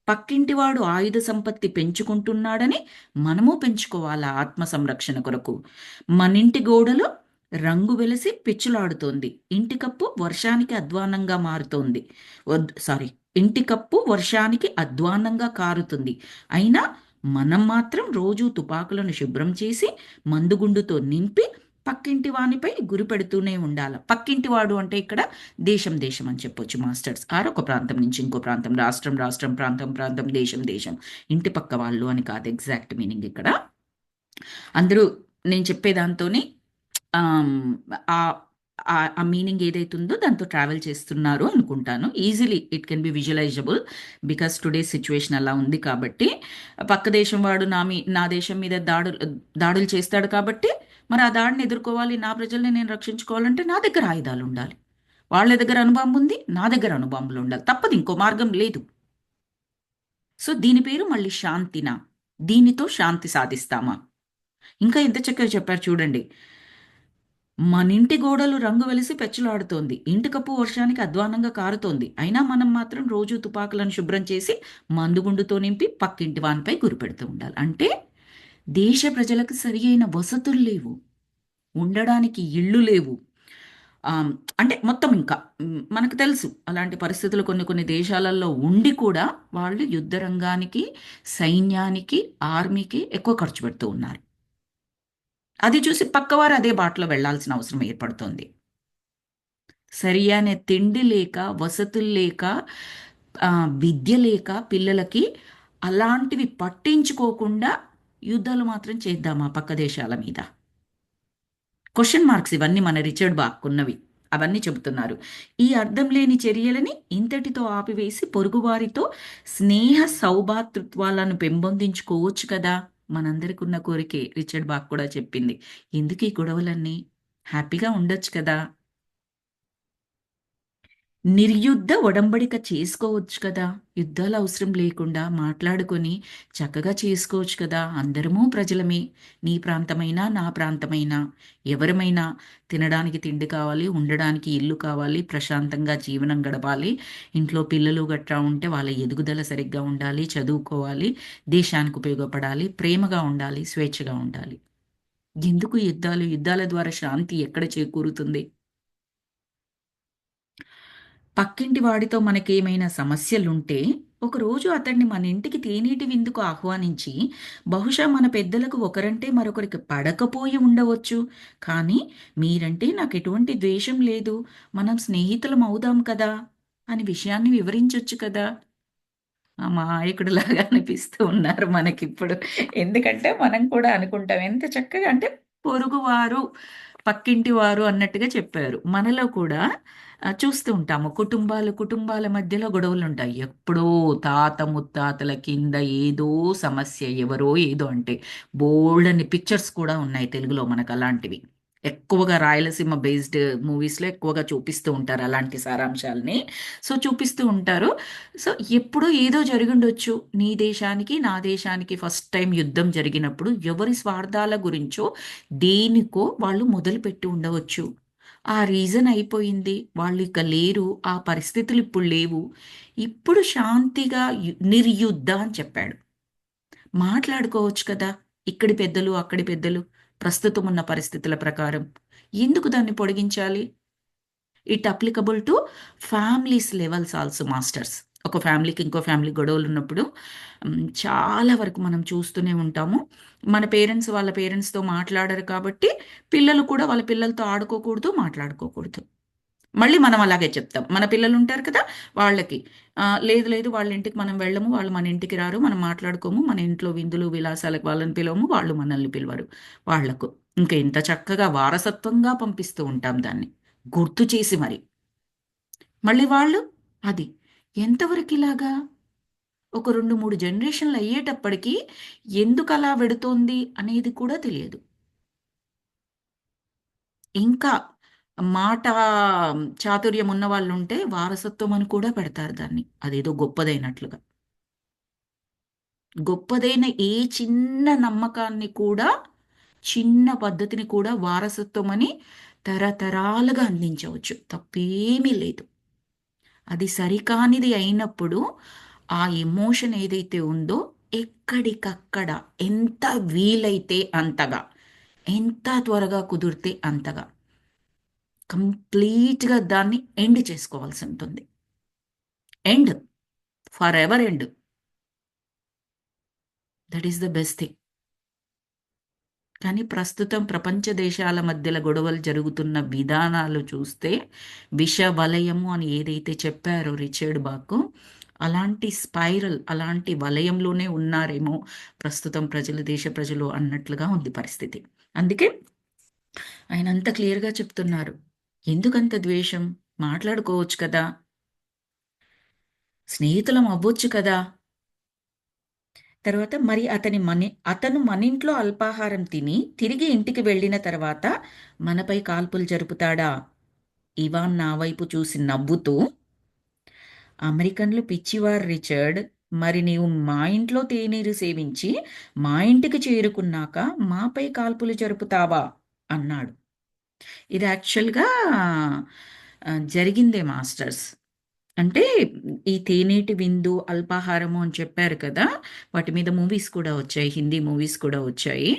పక్కింటివాడు ఆయుధ సంపత్తి పెంచుకుంటున్నాడని మనము పెంచుకోవాలా ఆత్మ సంరక్షణ కొరకు? మనింటి గోడలు రంగు వెలిసి పిచ్చులాడుతోంది. ఇంటి కప్పు వర్షానికి అధ్వానంగా కారుతుంది. అయినా మనం మాత్రం రోజు తుపాకులను శుభ్రం చేసి మందుగుండుతో నింపి పక్కింటి వానిపై గురి పెడుతూనే ఉండాలి. పక్కింటి వాడు అంటే ఇక్కడ దేశం దేశం అని చెప్పొచ్చు మాస్టర్స్. ఒక ప్రాంతం నుంచి ఇంకో ప్రాంతం, రాష్ట్రం రాష్ట్రం, ప్రాంతం ప్రాంతం, దేశం దేశం, ఇంటి పక్క వాళ్ళు అని కాదు ఎగ్జాక్ట్ మీనింగ్ ఇక్కడ. అందరూ నేను చెప్పేదాంతోనే ఆ ఆ మీనింగ్ ఏదైతుందో దాంతో ట్రావెల్ చేస్తున్నారు అనుకుంటాను. Easily it can be visualizable because today situation అలా ఉంది కాబట్టి. పక్క దేశం వాడు నా దేశం మీద దాడులు చేస్తాడు కాబట్టి మరి ఆ దాడిని ఎదుర్కోవాలి, నా ప్రజల్ని నేను రక్షించుకోవాలంటే నా దగ్గర ఆయుధాలు ఉండాలి. వాళ్ళ దగ్గర అణుబాంబు ఉంది, నా దగ్గర అణుబాంబులు ఉండాలి. తప్పదు, ఇంకో మార్గం లేదు. సో దీని పేరు మళ్ళీ శాంతినా? దీనితో శాంతి సాధిస్తామా? ఇంకా ఎంత చక్కగా చెప్పారు చూడండి. మనింటి గోడలు రంగు వెలిసి పెచ్చులాడుతోంది, ఇంటి కప్పు వర్షానికి అధ్వానంగా కారుతోంది, అయినా మనం మాత్రం రోజు తుపాకులను శుభ్రం చేసి మందుగుండుతో నింపి పక్కింటి వానిపై గురిపెడుతూ ఉండాలి. అంటే దేశ ప్రజలకు సరి అయిన వసతులు లేవు, ఉండడానికి ఇళ్ళు లేవు. అంటే మొత్తం ఇంకా మనకు తెలుసు అలాంటి పరిస్థితులు కొన్ని కొన్ని దేశాలలో ఉండి కూడా వాళ్ళు యుద్ధ రంగానికి, సైన్యానికి, ఆర్మీకి ఎక్కువ ఖర్చు పెడుతూ ఉన్నారు. అది చూసి పక్కవారు అదే బాటలో వెళ్లాల్సిన అవసరం ఏర్పడుతోంది. సరి అయిన తిండి లేక, వసతులు లేక, ఆ, విద్య లేక పిల్లలకి అలాంటివి పట్టించుకోకుండా యుద్ధాలు మాత్రం చేద్దామా పక్క దేశాల మీద? క్వశ్చన్ మార్క్స్ ఇవన్నీ మన రిచర్డ్ బాక్కున్నవి. అవన్నీ చెబుతున్నారు. ఈ అర్థం లేని చర్యలని ఇంతటితో ఆపివేసి పొరుగువారితో స్నేహ సౌభాతృత్వాలను పెంపొందించుకోవచ్చు కదా. మనందరికి ఉన్న కోరికే రిచర్డ్ బాక్ కూడా చెప్పింది. ఎందుకు ఈ గొడవలన్నీ? హ్యాపీగా ఉండొచ్చు కదా. నిర్యుద్ధ ఒడంబడిక చేసుకోవచ్చు కదా. యుద్ధాలు అవసరం లేకుండా మాట్లాడుకొని చక్కగా చేసుకోవచ్చు కదా. అందరము ప్రజలమే. నీ ప్రాంతమైనా నా ప్రాంతమైనా ఎవరమైనా తినడానికి తిండి కావాలి, ఉండడానికి ఇల్లు కావాలి, ప్రశాంతంగా జీవనం గడపాలి. ఇంట్లో పిల్లలు గట్రా ఉంటే వాళ్ళ ఎదుగుదల సరిగ్గా ఉండాలి, చదువుకోవాలి, దేశానికి ఉపయోగపడాలి, ప్రేమగా ఉండాలి, స్వేచ్ఛగా ఉండాలి. ఎందుకు యుద్ధాలు? యుద్ధాల ద్వారా శాంతి ఎక్కడ చేకూరుతుంది? పక్కింటి వాడితో మనకేమైనా సమస్యలుంటే, ఒకరోజు అతన్ని మన ఇంటికి తేనీటి విందుకు ఆహ్వానించి, బహుశా మన పెద్దలకు ఒకరంటే మరొకరికి పడకపోయి ఉండవచ్చు. కానీ, మీరంటే నాకెటువంటి ద్వేషం లేదు, మనం స్నేహితులం అవుదాం కదా అని విషయాన్ని వివరించొచ్చు కదా. అమాయకుడిలాగా అనిపిస్తూ ఉన్నారు మనకిప్పుడు. ఎందుకంటే మనం కూడా అనుకుంటాం ఎంత చక్కగా అంటే పొరుగువారు, పక్కింటి వారు అన్నట్టుగా చెప్పారు. మనలో కూడా చూస్తూ ఉంటాము. కుటుంబాల మధ్యలో గొడవలుంటాయి. ఎప్పుడో తాత ముత్తాతల కింద ఏదో సమస్య, ఎవరో ఏదో అంటే బోలెడన్ని పిక్చర్స్ కూడా ఉన్నాయి తెలుగులో మనకు అలాంటివి. ఎక్కువగా రాయలసీమ బేస్డ్ మూవీస్‌లో ఎక్కువగా చూపిస్తూ ఉంటారు అలాంటి సారాంశాల్ని. సో, చూపిస్తూ ఉంటారు. సో, ఎప్పుడో ఏదో జరిగుండొచ్చు. నీ దేశానికి, నా దేశానికి ఫస్ట్ టైమ్ యుద్ధం జరిగినప్పుడు ఎవరి స్వార్థాల గురించో, దేనికో వాళ్ళు మొదలుపెట్టి ఉండవచ్చు. ఆ రీజన్ అయిపోయింది. వాళ్ళు ఇక లేరు. ఆ పరిస్థితులు ఇప్పుడు లేవు. ఇప్పుడు శాంతిగా నిర్యుద్ధ అని చెప్పాడు. మాట్లాడుకోవచ్చు కదా. ఇక్కడి పెద్దలు, అక్కడి పెద్దలు ప్రస్తుతం ఉన్న పరిస్థితుల ప్రకారం. ఎందుకు దాన్ని పొడిగించాలి? It applicable to families levels also masters. ఒక ఫ్యామిలీకి ఇంకో ఫ్యామిలీ గొడవలు ఉన్నప్పుడు చాలా వరకు మనం చూస్తూనే ఉంటాము. మన పేరెంట్స్ వాళ్ళ పేరెంట్స్‌తో మాట్లాడరు కాబట్టి పిల్లలు కూడా వాళ్ళ పిల్లలతో ఆడుకోకూడదు, మాట్లాడుకోకూడదు. మళ్ళీ మనం అలాగే చెప్తాం. మన పిల్లలుంటారు కదా! వాళ్ళకి లేదు లేదు వాళ్ళ ఇంటికి మనం వెళ్ళము. వాళ్ళు మన ఇంటికి రారు. మనం మాట్లాడుకోము. మన ఇంట్లో విందులు, విలాసాలకు వాళ్ళని పిలవము. వాళ్ళు మనల్ని పిలవరు వాళ్ళకు. ఇంకా ఇంత చక్కగా వారసత్వంగా పంపిస్తూ ఉంటాం దాన్ని. గుర్తు చేసి మరి. మళ్ళీ వాళ్ళు అది. ఎంతవరకిలాగా? ఒక 2, 3 జనరేషన్‌లు అయ్యేటప్పటికి ఎందుకలా వెడుతోంది అనేది కూడా తెలియదు. ఇంకా మాట చాతుర్యం ఉన్నవాళ్ళుంటే వారసత్వం అని కూడా పెడతారు దాన్ని. అదేదో గొప్పదైనట్లుగా. గొప్పదైన ఏ చిన్న నమ్మకాన్ని కూడా, చిన్న పద్ధతిని కూడా వారసత్వం అని తరతరాలుగా అందించవచ్చు. తప్పేమీ లేదు. అది సరికానిది అయినప్పుడు ఆ ఎమోషన్ ఏదైతే ఉందో ఎక్కడికక్కడ ఎంత వీలైతే అంతగా, ఎంత త్వరగా కుదిరితే అంతగా కంప్లీట్‌గా దాన్ని ఎండ్ చేసుకోవాల్సి ఉంటుంది. End. For ever end. That is the best thing. కానీ ప్రస్తుతం ప్రపంచ దేశాల మధ్యల గొడవలు జరుగుతున్న విధానాలు చూస్తే విష వలయము అని ఏదైతే చెప్పారో రిచర్డ్ బాకు, అలాంటి స్పైరల్, అలాంటి వలయంలోనే ఉన్నారేమో ప్రస్తుతం ప్రజలు, దేశ ప్రజలు అన్నట్లుగా ఉంది పరిస్థితి. అందుకే ఆయన అంత క్లియర్‌గా చెప్తున్నారు. ఎందుకంత ద్వేషం? మాట్లాడుకోవచ్చు కదా! స్నేహితులం అవ్వొచ్చు కదా! తర్వాత మరి అతను మనింట్లో అల్పాహారం తిని తిరిగి ఇంటికి వెళ్ళిన తర్వాత మనపై కాల్పులు జరుపుతాడా? ఇవాన్ నా వైపు చూసి నవ్వుతూ, అమెరికన్లు పిచ్చివారు రిచర్డ్. మరి నీవు మా ఇంట్లో తేనీరు సేవించి మా ఇంటికి చేరుకున్నాక మాపై కాల్పులు జరుపుతావా అన్నాడు. ఇది యాక్చువల్‌గా జరిగిందే మాస్టర్స్. అంటే ఈ తేనేటి విందు, అల్పాహారము అని చెప్పారు కదా! వాటి మీద మూవీస్ కూడా వచ్చాయి. హిందీ మూవీస్ కూడా వచ్చాయి.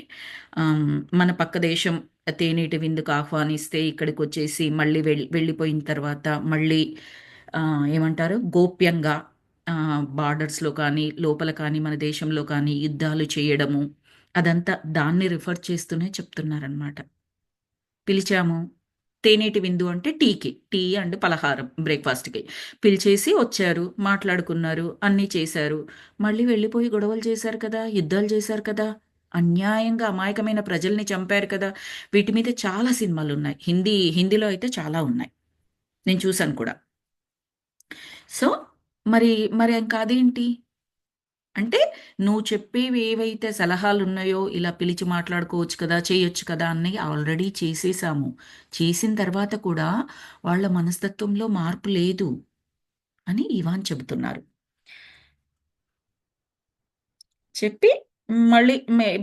మన పక్క దేశం తేనేటి విందుకు ఆహ్వానిస్తే ఇక్కడికొచ్చేసి మళ్ళీ వెళ్ళిపోయిన తర్వాత మళ్ళీ ఏమంటారు గోప్యంగా బార్డర్స్‌లో కానీ, లోపల కానీ, మన దేశంలో కానీ యుద్ధాలు చేయడము. అదంతా దాన్ని రిఫర్ చేస్తూనే చెప్తున్నారనమాట. పిలిచాము. తేనేటి విందు అంటే టీకి, టీ అండ్ పలహారం బ్రేక్ఫాస్ట్కి పిలిచేసి వచ్చారు, మాట్లాడుకున్నారు, అన్నీ చేశారు. మళ్ళీ వెళ్ళిపోయి గొడవలు చేశారు కదా, యుద్ధాలు చేశారు కదా, అన్యాయంగా అమాయకమైన ప్రజల్ని చంపారు కదా. వీటి మీద చాలా సినిమాలు ఉన్నాయి. హిందీలో అయితే చాలా ఉన్నాయి, నేను చూశాను కూడా. సో మరి మరి ఇంకా అదేంటి అంటే, నువ్వు చెప్పేవి ఏవైతే సలహాలు ఉన్నాయో, ఇలా పిలిచి మాట్లాడుకోవచ్చు కదా, చేయొచ్చు కదా అన్నవి ఆల్రెడీ చేసేసాము. చేసిన తర్వాత కూడా వాళ్ళ మనస్తత్వంలో మార్పు లేదు అని ఇవాన్ చెబుతున్నారు. చెప్పి మళ్ళీ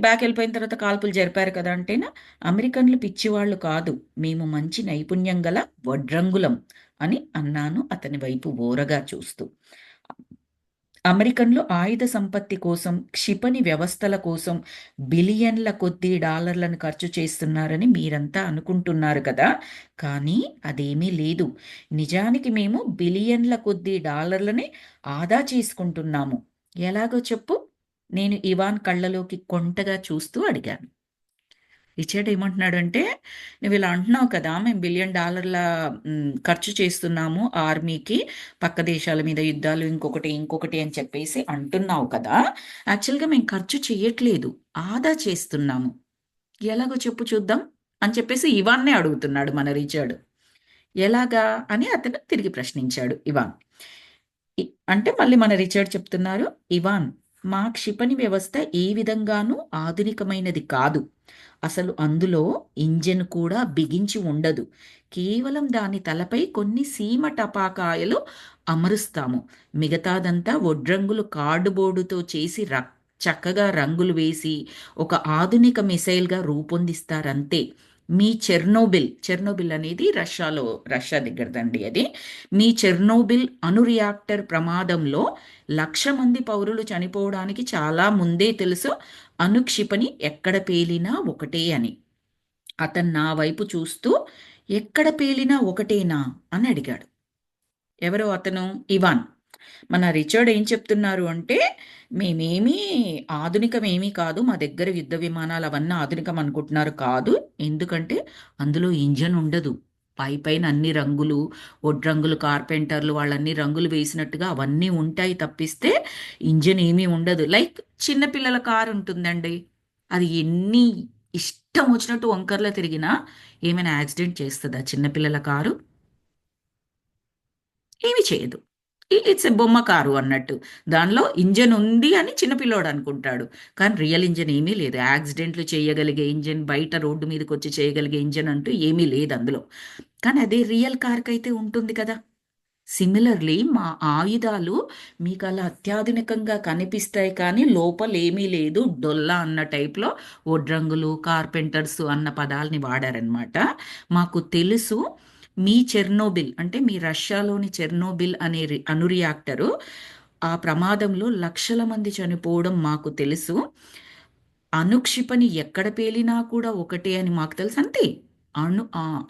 బ్యాక్ వెళ్ళిపోయిన తర్వాత కాల్పులు జరిపారు కదా అంటేనా, అమెరికన్లు పిచ్చివాళ్ళు కాదు, మేము మంచి నైపుణ్యం గల వడ్రంగులం అని అన్నాను అతని వైపు ఓరగా చూస్తూ. అమెరికన్లు ఆయుధ సంపత్తి కోసం, క్షిపణి వ్యవస్థల కోసం బిలియన్ల కొద్దీ డాలర్లను ఖర్చు చేస్తున్నారని మీరంతా అనుకుంటున్నారు కదా, కానీ అదేమీ లేదు. నిజానికి మేము బిలియన్ల కొద్దీ డాలర్లని ఆదా చేసుకుంటున్నాము. ఎలాగో చెప్పు? నేను ఇవాన్ కళ్ళలోకి కొంటగా చూస్తూ అడిగాను. రిచర్డ్ ఏమంటున్నాడంటే, నువ్వు ఇలా అంటున్నావు కదా, మేము $1 బిలియన్ ఖర్చు చేస్తున్నాము ఆర్మీకి, పక్క దేశాల మీద యుద్ధాలు, ఇంకొకటి ఇంకొకటి అని చెప్పేసి అంటున్నావు కదా, యాక్చువల్గా మేము ఖర్చు చేయట్లేదు, ఆదా చేస్తున్నాము. ఎలాగో చెప్పు చూద్దాం అని చెప్పేసి ఇవాన్నే అడుగుతున్నాడు మన రిచర్డ్. ఎలాగా అని అతను తిరిగి ప్రశ్నించాడు ఇవాన్. అంటే మళ్ళీ మన రిచర్డ్ చెప్తున్నారు, ఇవాన్, మా క్షిపణి వ్యవస్థ ఏ విధంగానూ ఆధునికమైనది కాదు. అసలు అందులో ఇంజన్ కూడా బిగించి ఉండదు. కేవలం దాని తలపై కొన్ని సీమ టపాకాయలు అమరుస్తాము. మిగతాదంతా వడ్రంగులు కార్డుబోర్డుతో చేసి చక్కగా రంగులు వేసి ఒక ఆధునిక మిసైల్గా రూపొందిస్తారంతే. మీ చెర్నోబిల్ అనేది రష్యా దగ్గరదండి అది. మీ చెర్నోబిల్ అణు రియాక్టర్ ప్రమాదంలో 1,00,000 మంది పౌరులు చనిపోవడానికి చాలా ముందే తెలుసు, అణుక్షిపణి ఎక్కడ పేలినా ఒకటే అని. అతను నా వైపు చూస్తూ, ఎక్కడ పేలినా ఒకటేనా అని అడిగాడు. ఎవరో అతను? ఇవాన్. మన రిచర్డ్ ఏం చెప్తున్నారు అంటే, మేమేమీ ఆధునికమేమీ కాదు, మా దగ్గర యుద్ధ విమానాలు అవన్నీ ఆధునికం అనుకుంటున్నారు కాదు, ఎందుకంటే అందులో ఇంజన్ ఉండదు. పైన అన్ని రంగులు, ఒడ్రంగులు, కార్పెంటర్లు వాళ్ళన్ని రంగులు వేసినట్టుగా అవన్నీ ఉంటాయి తప్పిస్తే ఇంజన్ ఏమీ ఉండదు. లైక్ చిన్నపిల్లల కారు ఉంటుందండి, అది ఎన్ని ఇష్టం వచ్చినట్టు వంకర్లో తిరిగినా ఏమైనా యాక్సిడెంట్ చేస్తుందా చిన్నపిల్లల కారు? ఏమి చేయదు. ఇట్స్ ఎ బొమ్మ కారు అన్నట్టు. దానిలో ఇంజన్ ఉంది అని చిన్నపిల్లోడు అనుకుంటాడు. కానీ రియల్ ఇంజన్ ఏమీ లేదు. యాక్సిడెంట్లు చేయగలిగే ఇంజన్, బయట రోడ్డు మీదకి వచ్చి చేయగలిగే ఇంజన్ అంటూ ఏమీ లేదు అందులో. కానీ అదే రియల్ కార్కి అయితే ఉంటుంది కదా. సిమిలర్లీ మా ఆయుధాలు మీకు అలా అత్యాధునికంగా కనిపిస్తాయి కానీ లోపల ఏమీ లేదు, డొల్లా అన్న టైప్లో వడ్రంగులు, కార్పెంటర్స్ అన్న పదాలని వాడారనమాట. మాకు తెలుసు, మీ చెర్నోబిల్ అంటే మీ రష్యాలోని చెర్నోబిల్ అనే అణు రియాక్టరు ఆ ప్రమాదంలో 1,00,000 మంది చనిపోవడం మాకు తెలుసు. అణుక్షిపణి ఎక్కడ పేలినా కూడా ఒకటే అని మాకు తెలుసు అంతే.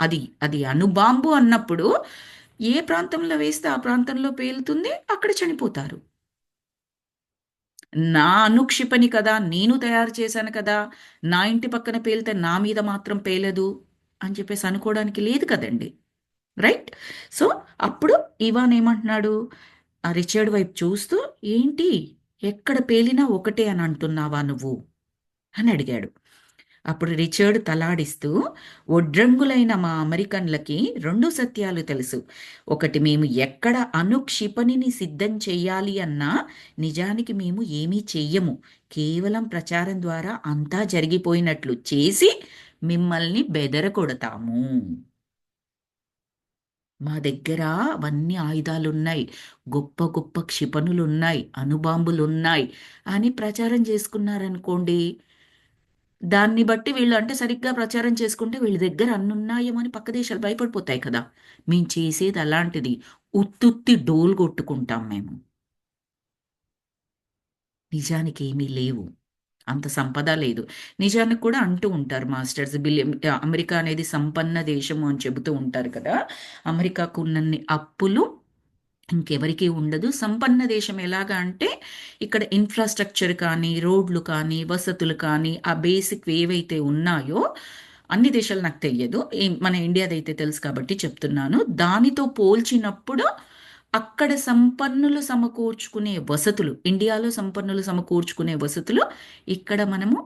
అది అది అణుబాంబు అన్నప్పుడు ఏ ప్రాంతంలో వేస్తే ఆ ప్రాంతంలో పేలుతుంది, అక్కడ చనిపోతారు. నా అణుక్షిపణి కదా, నేను తయారు చేశాను కదా, నా ఇంటి పక్కన పేలితే నా మీద మాత్రం పేలదు అని చెప్పేసి అనుకోవడానికి లేదు కదండి. రైట్? సో అప్పుడు ఇవాన్ ఏమంటున్నాడు, ఆ రిచర్డ్ వైపు చూస్తూ, ఏంటి ఎక్కడ పేలినా ఒకటే అని అంటున్నావా నువ్వు అని అడిగాడు. అప్పుడు రిచర్డ్ తలాడిస్తూ, ఒడ్రంగులైన మా అమెరికన్లకి 2 సత్యాలు తెలుసు. ఒకటి, మేము ఎక్కడ అణుక్షిపణిని సిద్ధం చెయ్యాలి అన్నా నిజానికి మేము ఏమీ చెయ్యము, కేవలం ప్రచారం ద్వారా అంతా జరిగిపోయినట్లు చేసి మిమ్మల్ని బెదరకొడతాము. మా దగ్గర అవన్నీ ఆయుధాలున్నాయి, గొప్ప గొప్ప క్షిపణులున్నాయి, అణుబాంబులున్నాయి అని ప్రచారం చేసుకున్నారనుకోండి, దాన్ని బట్టి వీళ్ళు అంటే సరిగ్గా ప్రచారం చేసుకుంటే వీళ్ళ దగ్గర అన్నున్నాయేమో అని పక్క దేశాలు భయపడిపోతాయి కదా. మేము చేసేది అలాంటిది, ఉత్తుత్తి డోలు కొట్టుకుంటాం మేము. నిజానికి ఏమీ లేవు, అంత సంపద లేదు. నిజానికి కూడా అంటూ ఉంటారు మాస్టర్స్, అమెరికా అనేది సంపన్న దేశము అని చెబుతూ ఉంటారు కదా. అమెరికాకు ఉన్నన్ని అప్పులు ఇంకెవరికీ ఉండదు. సంపన్న దేశం ఎలాగా అంటే, ఇక్కడ ఇన్ఫ్రాస్ట్రక్చర్ కానీ, రోడ్లు కానీ, వసతులు కానీ, ఆ బేసిక్ ఏవైతే ఉన్నాయో అన్ని దేశాలు నాకు తెలియదు, మన ఇండియాదైతే తెలుసు కాబట్టి చెప్తున్నాను. దానితో పోల్చినప్పుడు అక్కడ సంపన్నులు సమకూర్చుకునే వసతులు, ఇండియాలో సంపన్నులు సమకూర్చుకునే వసతులు ఇక్కడ మనము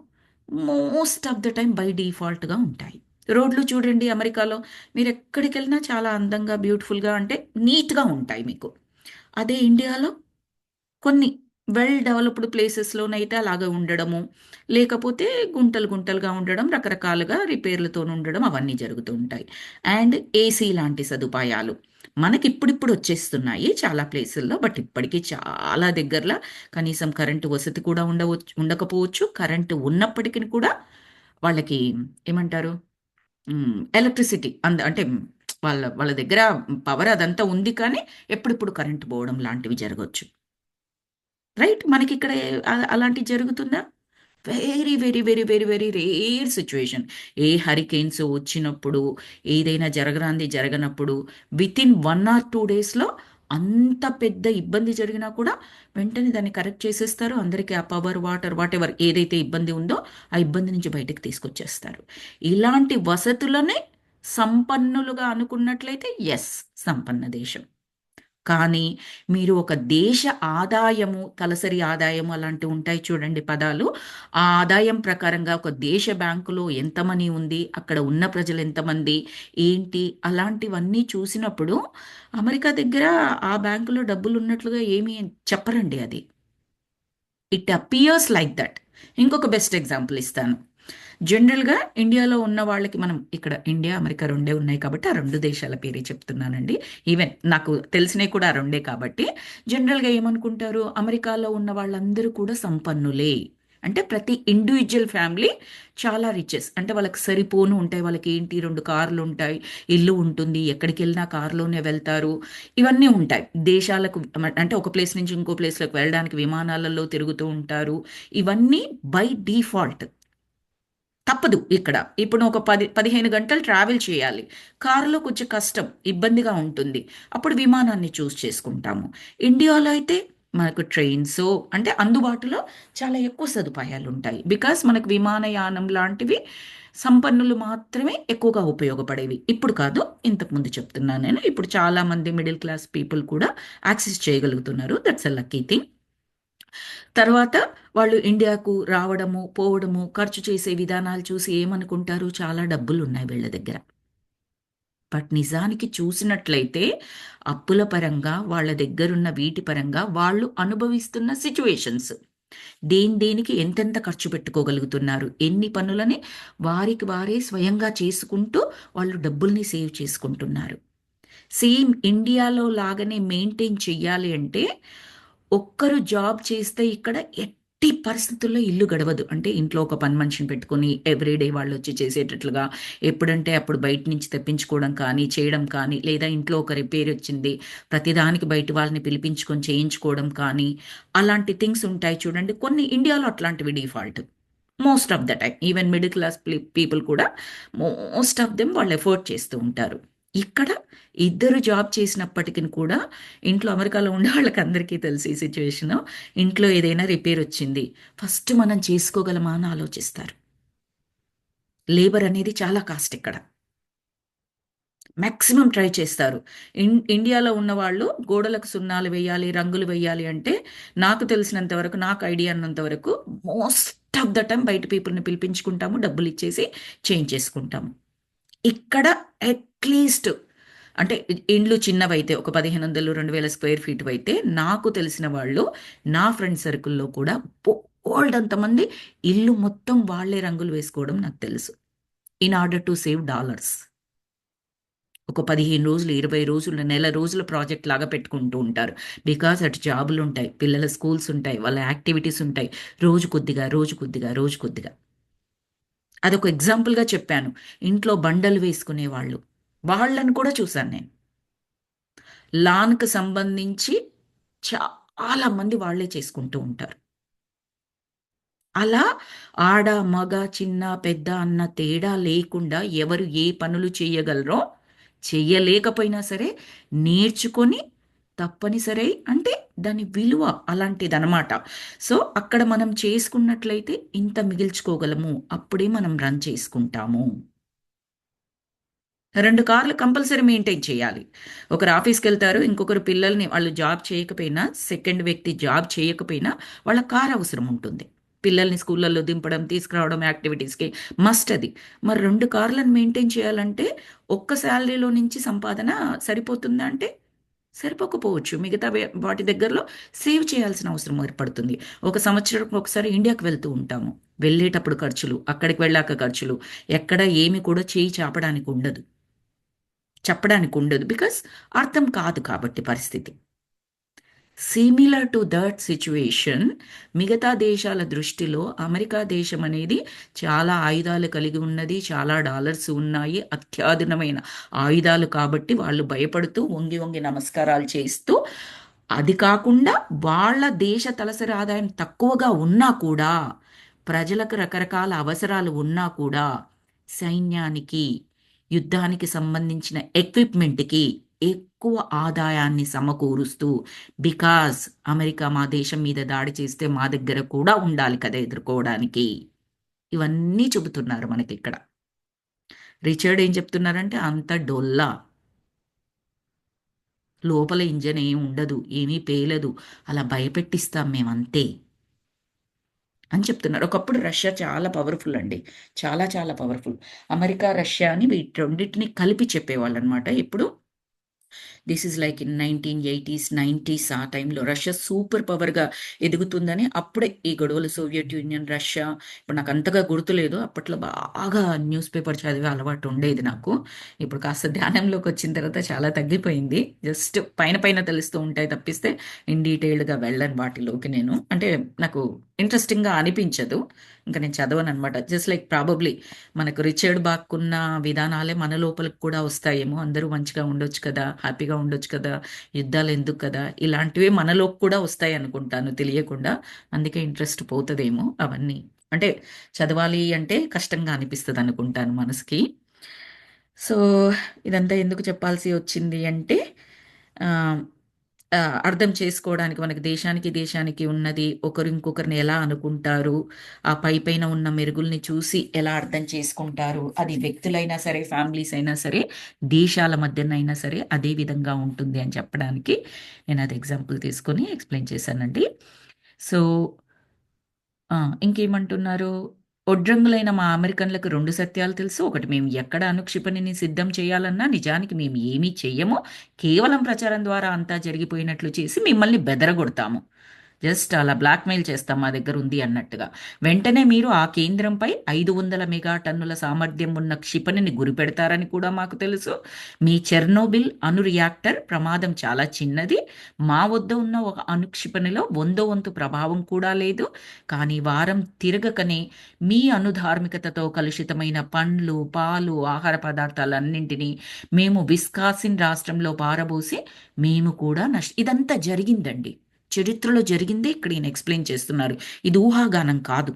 most of the time by డిఫాల్ట్గా ఉంటాయి. రోడ్లు చూడండి అమెరికాలో, మీరు ఎక్కడికి వెళ్ళినా చాలా అందంగా బ్యూటిఫుల్గా అంటే నీట్గా ఉంటాయి మీకు. అదే ఇండియాలో కొన్ని వెల్ డెవలప్డ్ ప్లేసెస్లోనైతే అలాగ ఉండడము, లేకపోతే గుంటలు గుంటలుగా ఉండడం, రకరకాలుగా రిపేర్లతో ఉండడం అవన్నీ జరుగుతూ ఉంటాయి. అండ్ ఏసీ లాంటి సదుపాయాలు మనకి ఇప్పుడిప్పుడు వచ్చేస్తున్నాయి చాలా ప్లేసుల్లో, బట్ ఇప్పటికీ చాలా దగ్గరలో కనీసం కరెంటు వసతి కూడా ఉండకపోవచ్చు. కరెంటు ఉన్నప్పటికీ కూడా వాళ్ళకి ఏమంటారు, ఎలక్ట్రిసిటీ అంటే వాళ్ళ వాళ్ళ దగ్గర పవర్ అదంతా ఉంది, కానీ ఎప్పుడిప్పుడు కరెంటు పోవడం లాంటివి జరగవచ్చు. రైట్, మనకి ఇక్కడ అలాంటివి జరుగుతుందా? Very very very very very rare situation. ఏ హరికేన్స్ వచ్చినప్పుడు, ఏదైనా జరగరాంది జరగనప్పుడు, వితిన్ 1 or 2 డేస్లో అంత పెద్ద ఇబ్బంది జరిగినా కూడా వెంటనే దాన్ని కరెక్ట్ చేసేస్తారు. అందరికీ ఆ పవర్, వాటర్, వాట్ ఎవర్ ఏదైతే ఇబ్బంది ఉందో ఆ ఇబ్బంది నుంచి బయటకు తీసుకొచ్చేస్తారు. ఇలాంటి వసతులనే సంపన్నులుగా అనుకున్నట్లయితే ఎస్, సంపన్న దేశం. కానీ మీరు ఒక దేశ ఆదాయము, తలసరి ఆదాయము అలాంటివి ఉంటాయి చూడండి పదాలు. ఆ ఆదాయం ప్రకారంగా ఒక దేశ బ్యాంకులో ఎంత మనీ ఉంది, అక్కడ ఉన్న ప్రజలు ఎంతమంది, ఏంటి అలాంటివన్నీ చూసినప్పుడు అమెరికా దగ్గర ఆ బ్యాంకులో డబ్బులు ఉన్నట్లుగా ఏమీ చెప్పరండి అది. It appears like that. ఇంకొక బెస్ట్ ఎగ్జాంపుల్ ఇస్తాను. జనరల్గా ఇండియాలో ఉన్న వాళ్ళకి, మనం ఇక్కడ ఇండియా అమెరికా రెండే ఉన్నాయి కాబట్టి ఆ రెండు దేశాల పేరే చెప్తున్నానండి. ఈవెన్ నాకు తెలిసినవి కూడా ఆ రెండే కాబట్టి జనరల్గా ఏమనుకుంటారు, అమెరికాలో ఉన్న వాళ్ళందరూ కూడా సంపన్నులే. అంటే ప్రతి ఇండివిజువల్ ఫ్యామిలీ చాలా రిచెస్, అంటే వాళ్ళకి సరిపోను ఉంటాయి. వాళ్ళకి ఏంటి, 2 కార్లు ఉంటాయి, ఇల్లు ఉంటుంది, ఎక్కడికి వెళ్ళినా కారులోనే వెళ్తారు, ఇవన్నీ ఉంటాయి. దేశాలకు అంటే ఒక ప్లేస్ నుంచి ఇంకో ప్లేస్లోకి వెళ్ళడానికి విమానాలలో తిరుగుతూ ఉంటారు. ఇవన్నీ బై డిఫాల్ట్ తప్పదు. ఇక్కడ ఇప్పుడు ఒక 10-15 గంటలు ట్రావెల్ చేయాలి, కారులో కొంచెం కష్టం, ఇబ్బందిగా ఉంటుంది, అప్పుడు విమానాన్ని చూస్ చేసుకుంటాము. ఇండియాలో అయితే మనకు ట్రైన్స్ అంటే అందుబాటులో చాలా ఎక్కువ సదుపాయాలు ఉంటాయి. బికాస్ మనకు విమానయానం లాంటివి సంపన్నులు మాత్రమే ఎక్కువగా ఉపయోగపడేవి. ఇప్పుడు కాదు, ఇంతకుముందు చెప్తున్నాను నేను. ఇప్పుడు చాలా మంది మిడిల్ క్లాస్ పీపుల్ కూడా యాక్సెస్ చేయగలుగుతున్నారు. That's a lucky thing. తర్వాత వాళ్ళు ఇండియాకు రావడము, పోవడము, ఖర్చు చేసే విధానాలు చూసి ఏమనుకుంటారు, చాలా డబ్బులు ఉన్నాయి వీళ్ళ దగ్గర. బట్ నిజానికి చూసినట్లయితే అప్పుల పరంగా, వాళ్ళ దగ్గరున్న వీటి పరంగా వాళ్ళు అనుభవిస్తున్న సిచ్యువేషన్స్, దేనికి ఎంతెంత ఖర్చు పెట్టుకోగలుగుతున్నారు, ఎన్ని పనులని వారికి వారే స్వయంగా చేసుకుంటూ వాళ్ళు డబ్బుల్ని సేవ్ చేసుకుంటున్నారు. సేమ్ ఇండియాలో లాగానే మెయింటైన్ చెయ్యాలి అంటే ఒక్కరు జాబ్ చేస్తే ఇక్కడ ఎట్టి పరిస్థితుల్లో ఇల్లు గడవదు. అంటే ఇంట్లో ఒక పని మనిషిని పెట్టుకొని ఎవ్రీడే వాళ్ళు వచ్చి చేసేటట్లుగా, ఎప్పుడంటే అప్పుడు బయట నుంచి తెప్పించుకోవడం కానీ, చేయడం కానీ, లేదా ఇంట్లో ఒక రిపేర్ వచ్చింది ప్రతిదానికి బయట వాళ్ళని పిలిపించుకొని చేయించుకోవడం కానీ, అలాంటి థింగ్స్ ఉంటాయి చూడండి. కొన్ని ఇండియాలో అట్లాంటివి default most of the time. Even middle class people కూడా మోస్ట్ ఆఫ్ దెమ్ వాళ్ళు ఎఫోర్డ్ చేస్తూ ఉంటారు. ఇక్కడ ఇద్దరు జాబ్ చేసినప్పటికీ కూడా, ఇంట్లో అమెరికాలో ఉండే వాళ్ళకి అందరికీ తెలిసి ఈ సిచ్యువేషన్, ఇంట్లో ఏదైనా రిపేర్ వచ్చింది ఫస్ట్ మనం చేసుకోగలమా అని ఆలోచిస్తారు. లేబర్ అనేది చాలా కాస్ట్ ఇక్కడ. మ్యాక్సిమం ట్రై చేస్తారు. ఇండియాలో ఉన్నవాళ్ళు గోడలకు సున్నాలు వేయాలి, రంగులు వేయాలి అంటే, నాకు తెలిసినంత వరకు, నాకు ఐడియా ఉన్నంత వరకు మోస్ట్ ఆఫ్ ద టైం బయట పీపుల్ని పిలిపించుకుంటాము, డబ్బులు ఇచ్చేసి చేయించేసుకుంటాము. ఇక్కడ అట్లీస్ట్ అంటే ఇండ్లు చిన్నవైతే ఒక 1500-2000 స్క్వేర్ ఫీట్ అయితే, నాకు తెలిసిన వాళ్ళు నా ఫ్రెండ్ సర్కిల్లో కూడా బోల్డ్ అంతమంది ఇల్లు మొత్తం వాళ్ళే రంగులు వేసుకోవడం నాకు తెలుసు, in order to save dollars. ఒక 15 రోజులు, 20 రోజులు, నెల రోజుల ప్రాజెక్ట్ లాగా పెట్టుకుంటూ ఉంటారు. బికాస్ అటు జాబులు ఉంటాయి, పిల్లల స్కూల్స్ ఉంటాయి, వాళ్ళ యాక్టివిటీస్ ఉంటాయి, రోజు కొద్దిగా రోజు కొద్దిగా రోజు కొద్దిగా. అదొక ఎగ్జాంపుల్గా చెప్పాను. ఇంట్లో బండలు వేసుకునే వాళ్ళు, వాళ్ళని కూడా చూశాను నేను. లాన్కి సంబంధించి చాలా మంది వాళ్ళే చేసుకుంటూ ఉంటారు. అలా ఆడ మగ చిన్న పెద్ద అన్న తేడా లేకుండా ఎవరు ఏ పనులు చేయగలరో, చెయ్యలేకపోయినా సరే నేర్చుకొని తప్పనిసరి అంటే దాని విలువ అలాంటిదనమాట. సో అక్కడ మనం చేసుకున్నట్లయితే ఇంత మిగిల్చుకోగలము, అప్పుడే మనం రన్ చేసుకుంటాము. 2 కార్లు కంపల్సరీ మెయింటైన్ చేయాలి. ఒకరు ఆఫీస్‌కెళ్తారు. ఇంకొకరు పిల్లల్ని వాళ్ళు జాబ్ చేయకపోయినా, సెకండ్ వ్యక్తి జాబ్ చేయకపోయినా వాళ్ళకి కారు అవసరం ఉంటుంది. పిల్లల్ని స్కూళ్ళల్లో దింపడం, తీసుకురావడం యాక్టివిటీస్‌కి మస్ట్ అది. మరి 2 కార్లను మెయింటైన్ చేయాలంటే ఒక్క సాలరీలో నుంచి సంపాదన సరిపోతుందా అంటే సరిపోకపోవచ్చు. మిగతా వాటి దగ్గరలో సేవ్ చేయాల్సిన అవసరం ఏర్పడుతుంది. ఒక సంవత్సరానికి ఒకసారి ఇండియాకి వెళ్తూ ఉంటాము. వెళ్ళేటప్పుడు ఖర్చులు, అక్కడికి వెళ్ళాక ఖర్చులు, ఎక్కడ ఏమి కూడా చేయి చాపడానికి ఉండదు. చెప్పడానికి ఉండదు. బికాస్ అర్థం కాదు కాబట్టి పరిస్థితి. సిమిలర్ టు దట్ సిచ్యువేషన్ మిగతా దేశాల దృష్టిలో అమెరికా దేశం అనేది చాలా ఆయుధాలు కలిగి ఉన్నది. చాలా డాలర్స్ ఉన్నాయి. అత్యాధునమైన ఆయుధాలు కాబట్టి వాళ్ళు భయపడుతూ వంగి వంగి నమస్కారాలు చేస్తూ అది కాకుండా వాళ్ళ దేశ తలసరి ఆదాయం తక్కువగా ఉన్నా కూడా ప్రజలకు రకరకాల అవసరాలు ఉన్నా కూడా సైన్యానికి యుద్ధానికి సంబంధించిన ఎక్విప్మెంట్కి ఎక్కువ ఆదాయాన్ని సమకూరుస్తూ బికాజ్ అమెరికా మా దేశం మీద దాడి చేస్తే మా దగ్గర కూడా ఉండాలి కదా ఎదుర్కోవడానికి. ఇవన్నీ చెబుతున్నారు మనకి ఇక్కడ. రిచర్డ్ ఏం చెప్తున్నారంటే అంత డొల్లా, లోపల ఇంజన్ ఏం ఉండదు, ఏమీ పేలదు, అలా భయపెట్టిస్తాం మేమంతే అని చెప్తున్నారు. ఒకప్పుడు రష్యా చాలా పవర్ఫుల్ అండి. చాలా చాలా పవర్ఫుల్. అమెరికా, రష్యా అని వీటి రెండింటిని కలిపి చెప్పేవాళ్ళు అనమాట. ఇప్పుడు this is like in 1980s 90s ఆ టైంలో రష్యా సూపర్ పవర్గా ఎదుగుతుందని అప్పుడే ఈ గొడవలు సోవియట్ యూనియన్ రష్యా ఇప్పుడు నాకు అంతగా గుర్తులేదు. అప్పట్లో బాగా న్యూస్ పేపర్ చదివే అలవాటు ఉండేది నాకు. ఇప్పుడు కాస్త ధ్యానంలోకి వచ్చిన తర్వాత చాలా తగ్గిపోయింది. జస్ట్ పైన పైన తెలుస్తూ ఉంటాయి తప్పిస్తే ఇన్ డీటెయిల్డ్గా వెళ్ళను వాటిలోకి నేను. అంటే నాకు ఇంట్రెస్టింగ్గా అనిపించదు. ఇంకా నేను చదవను అనమాట. జస్ట్ లైక్ ప్రాబబ్లీ మనకు రిచర్డ్ బాక్కున్న విధానాలే మన లోపలికి కూడా వస్తాయేమో. అందరూ మంచిగా ఉండొచ్చు కదా, హ్యాపీగా ఉండొచ్చు కదా, యుద్ధాలు ఎందుకు కదా, ఇలాంటివే మనలోకి కూడా వస్తాయి అనుకుంటాను తెలియకుండా. అందుకే ఇంట్రెస్ట్ పోతుందేమో అవన్నీ. అంటే చదవాలి అంటే కష్టంగా అనిపిస్తుంది అనుకుంటాను మనసుకి. సో ఇదంతా ఎందుకు చెప్పాల్సి వచ్చింది అంటే ఆ, అర్థం చేసుకోవడానికి మనకి దేశానికి దేశానికి ఉన్నది ఒకరు ఇంకొకరిని ఎలా అనుకుంటారు, ఆ పై పైన ఉన్న మెరుగుల్ని చూసి ఎలా అర్థం చేసుకుంటారు, అది వ్యక్తులైనా సరే ఫ్యామిలీస్ అయినా సరే దేశాల మధ్యనైనా సరే అదే విధంగా ఉంటుంది అని చెప్పడానికి నేను అది ఎగ్జాంపుల్ తీసుకొని ఎక్స్ప్లెయిన్ చేశానండి. సో ఆ! ఇంకేమంటున్నారు? ఒడ్రంగులైన మా అమెరికన్‌లకు 2 సత్యాలు తెలుసు. ఒకటి మేము ఎక్కడ అణుక్షిపణిని సిద్ధం చేయాలన్నా నిజానికి మేము ఏమీ చెయ్యము. కేవలం ప్రచారం ద్వారా అంతా జరిగిపోయినట్లు చేసి మిమ్మల్ని బెదరగొడతాము. జస్ట్ అలా బ్లాక్‌మెయిల్ చేస్తాం మా దగ్గర ఉంది అన్నట్టుగా. వెంటనే మీరు ఆ కేంద్రంపై 500 మెగా టన్నుల సామర్థ్యం ఉన్న క్షిపణిని గురిపెడతారని కూడా మాకు తెలుసు. మీ చెర్నోబిల్ అణు రియాక్టర్ ప్రమాదం చాలా చిన్నది. మా వద్ద ఉన్న ఒక అణుక్షిపణిలో 100వ వంతు ప్రభావం కూడా లేదు. కానీ వారం తిరగకనే మీ అనుధార్మికతతో కలుషితమైన పండ్లు, పాలు, ఆహార పదార్థాలన్నింటినీ మేము విస్కాసిన్ రాష్ట్రంలో పారబోసి మేము కూడా ఇదంతా జరిగిందండి. చరిత్రలో జరిగిందే ఇక్కడ ఈయన ఎక్స్ప్లెయిన్ చేస్తున్నారు. ఇది ఊహాగానం కాదు.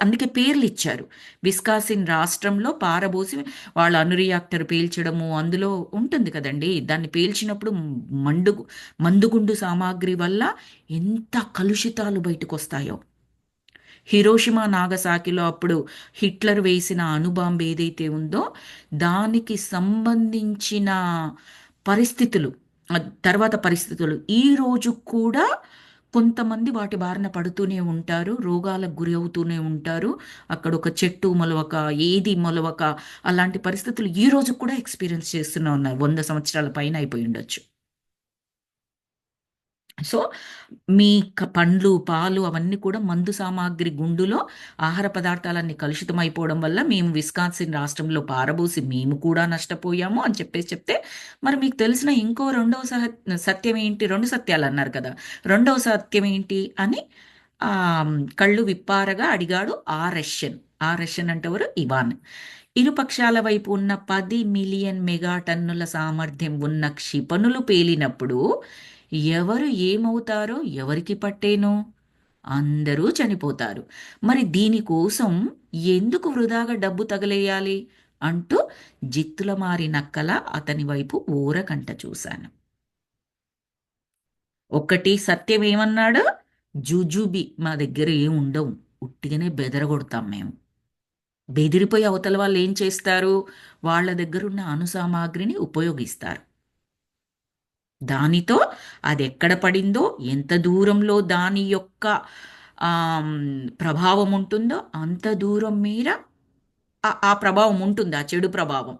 అందుకే పేర్లు ఇచ్చారు. విస్కాసిన్ రాష్ట్రంలో పారబోసి వాళ్ళ అణు రియాక్టర్ పేల్చడము అందులో ఉంటుంది కదండి. దాన్ని పేల్చినప్పుడు మందుగుండు సామాగ్రి వల్ల ఎంత కలుషితాలు బయటకు వస్తాయో. హిరోషిమా నాగసాకిలో అప్పుడు హిట్లర్ వేసిన అణుబాంబు ఏదైతే ఉందో దానికి సంబంధించిన పరిస్థితులు తర్వాత పరిస్థితులు ఈ రోజు కూడా కొంతమంది వాటి బారిన పడుతూనే ఉంటారు, రోగాలకు గురి అవుతూనే ఉంటారు. అక్కడ ఒక చెట్టు మొలవక ఏది మొలవక అలాంటి పరిస్థితులు ఈ రోజు కూడా ఎక్స్పీరియన్స్ చేస్తూనే ఉన్నారు. 100 సంవత్సరాల పైన అయిపోయి ఉండొచ్చు. సో మీ పండ్లు, పాలు అవన్నీ కూడా మందు సామాగ్రి గుండులో ఆహార పదార్థాలన్నీ కలుషితం అయిపోవడం వల్ల మేము విస్కాన్సిన్ రాష్ట్రంలో పారబోసి మేము కూడా నష్టపోయాము అని చెప్పేసి చెప్తే, మరి మీకు తెలిసిన ఇంకో రెండవ సత్యం ఏంటి? 2 సత్యాలు అన్నారు కదా! రెండవ సత్యం ఏంటి అని కళ్ళు విప్పారగా అడిగాడు ఆ రష్యన్. ఆ రష్యన్ అంటే ఎవరు? ఇవాన్. ఇరుపక్షాల వైపు ఉన్న 10 మిలియన్ మెగా టన్నుల సామర్థ్యం ఉన్న క్షిపణులు పేలినప్పుడు ఎవరు ఏమవుతారో ఎవరికి పట్టేను? అందరూ చనిపోతారు. మరి దీనికోసం ఎందుకు వృధాగా డబ్బు తగలేయాలి? అంటూ జిత్తుల మారి నక్కల అతని వైపు ఊరకంట చూశాను. ఒకటి సత్యం ఏమన్నాడు? జుజుబి మా దగ్గర ఏం ఉండవు. ఉట్టిగానే బెదరగొడతాం మేము. బెదిరిపోయి అవతల వాళ్ళు ఏం చేస్తారు? వాళ్ళ దగ్గరున్న అణుసామాగ్రిని ఉపయోగిస్తారు. దానితో అది ఎక్కడ పడిందో, ఎంత దూరంలో దాని యొక్క ఆమ్, ప్రభావం ఉంటుందో అంత దూరం మీద ఆ ప్రభావం ఉంటుంది, ఆ చెడు ప్రభావం.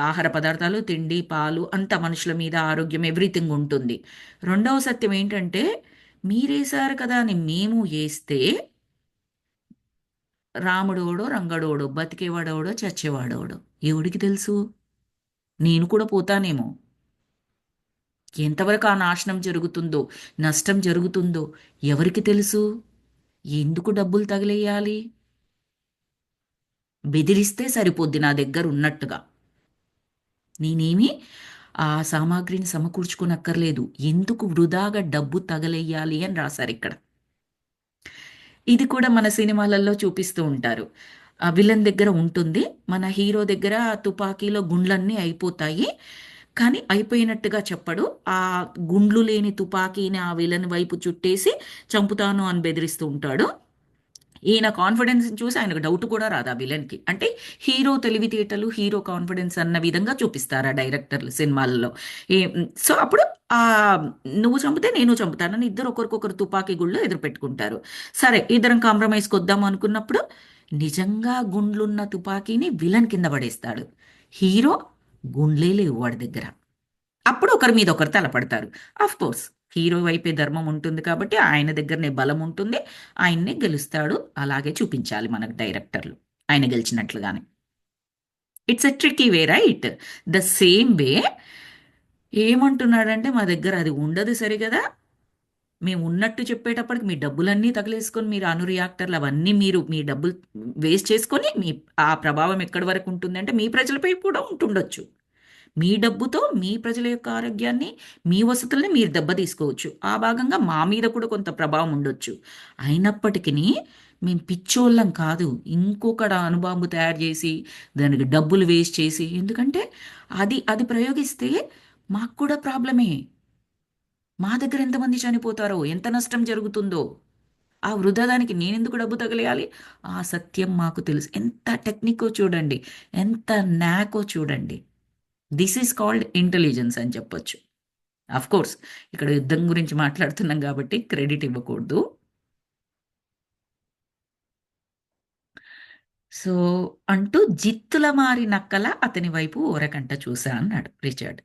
ఆహార పదార్థాలు, తిండి, పాలు, అంత మనుషుల మీద ఆరోగ్యం, ఎవ్రీథింగ్ ఉంటుంది. రెండవ సత్యం ఏంటంటే, మీరేశారు కదా అని మేము వేస్తే రాముడోడో రంగడోడో, బతికేవాడోడో చచ్చేవాడోడో ఎవడికి తెలుసు? నేను కూడా పోతానేమో. ఎంతవరకు ఆ నాశనం జరుగుతుందో, నష్టం జరుగుతుందో ఎవరికి తెలుసు? ఎందుకు డబ్బులు తగిలేయాలి? బెదిరిస్తే సరిపోద్ది నా దగ్గర ఉన్నట్టుగా. నేనేమి ఆ సామాగ్రిని సమకూర్చుకోనక్కర్లేదు. ఎందుకు వృధాగా డబ్బు తగలెయ్యాలి అని రాశారు ఇక్కడ. ఇది కూడా మన సినిమాలలో చూపిస్తూ ఉంటారు. ఆ విలన్ దగ్గర ఉంటుంది, మన హీరో దగ్గర తుపాకీలో గుండ్లన్నీ అయిపోతాయి. కానీ అయిపోయినట్టుగా చెప్పడు. ఆ గుండ్లు లేని తుపాకీని ఆ విలన్ వైపు చుట్టేసి చంపుతాను అని బెదిరిస్తూ ఉంటాడు. ఈయన కాన్ఫిడెన్స్ చూసి ఆయనకు డౌట్ కూడా రాదు ఆ విలన్కి. అంటే హీరో తెలివితేటలు, హీరో కాన్ఫిడెన్స్ అన్న విధంగా చూపిస్తారు ఆ డైరెక్టర్లు సినిమాల్లో. ఏ సో అప్పుడు ఆ నువ్వు చంపితే నేను చంపుతానని ఇద్దరు ఒకరికొకరు తుపాకీ గుళ్ళు ఎదురు పెట్టుకుంటారు. సరే, ఇద్దరం కాంప్రమైజ్కి వద్దాం అనుకున్నప్పుడు నిజంగా గుండ్లున్న తుపాకీని విలన్ కింద పడేస్తాడు. హీరో గుండ్లే లేవు వాడి దగ్గర. అప్పుడు ఒకరి మీద ఒకరు తలపడతారు. ఆఫ్ కోర్స్ హీరో వైపే ధర్మం ఉంటుంది కాబట్టి ఆయన దగ్గరనే బలం ఉంటుంది. ఆయన్నే గెలుస్తాడు. అలాగే చూపించాలి మనకు డైరెక్టర్లు, ఆయన గెలిచినట్లుగానే. It's a tricky way, right? The same way ఏమంటున్నాడంటే, మా దగ్గర అది ఉండదు సరి కదా, మేము ఉన్నట్టు చెప్పేటప్పటికి మీ డబ్బులన్నీ తగిలేసుకొని, మీరు అణు రియాక్టర్లు అవన్నీ మీరు మీ డబ్బులు వేస్ట్ చేసుకొని, మీ ఆ ప్రభావం ఎక్కడి వరకు ఉంటుందంటే మీ ప్రజలపై కూడా ఉంటుండొచ్చు. మీ డబ్బుతో మీ ప్రజల యొక్క ఆరోగ్యాన్ని, మీ వసతుల్ని మీరు దెబ్బతీసుకోవచ్చు. ఆ భాగంగా మా మీద కూడా కొంత ప్రభావం ఉండొచ్చు. అయినప్పటికీ మేము పిచ్చోళ్ళం కాదు. ఇంకొకటి అణుబాంబు తయారు చేసి దానికి డబ్బులు వేస్ట్ చేసి, ఎందుకంటే అది అది ప్రయోగిస్తే మాకు కూడా ప్రాబ్లమే. మా దగ్గర ఎంతమంది చనిపోతారో, ఎంత నష్టం జరుగుతుందో, ఆ వృధా దానికి నేనెందుకు డబ్బు తగలేయాలి? ఆ సత్యం మాకు తెలుసు. ఎంత టెక్నికో చూడండి, ఎంత నాకో చూడండి. దిస్ ఈజ్ కాల్డ్ ఇంటెలిజెన్స్ అని చెప్పొచ్చు. అఫ్ కోర్స్ ఇక్కడ యుద్ధం గురించి మాట్లాడుతున్నాం కాబట్టి క్రెడిట్ ఇవ్వకూడదు. సో అంటూ జిత్తుల మారి నక్కల అతని వైపు ఓరకంట చూశా అన్నాడు రిచర్డ్.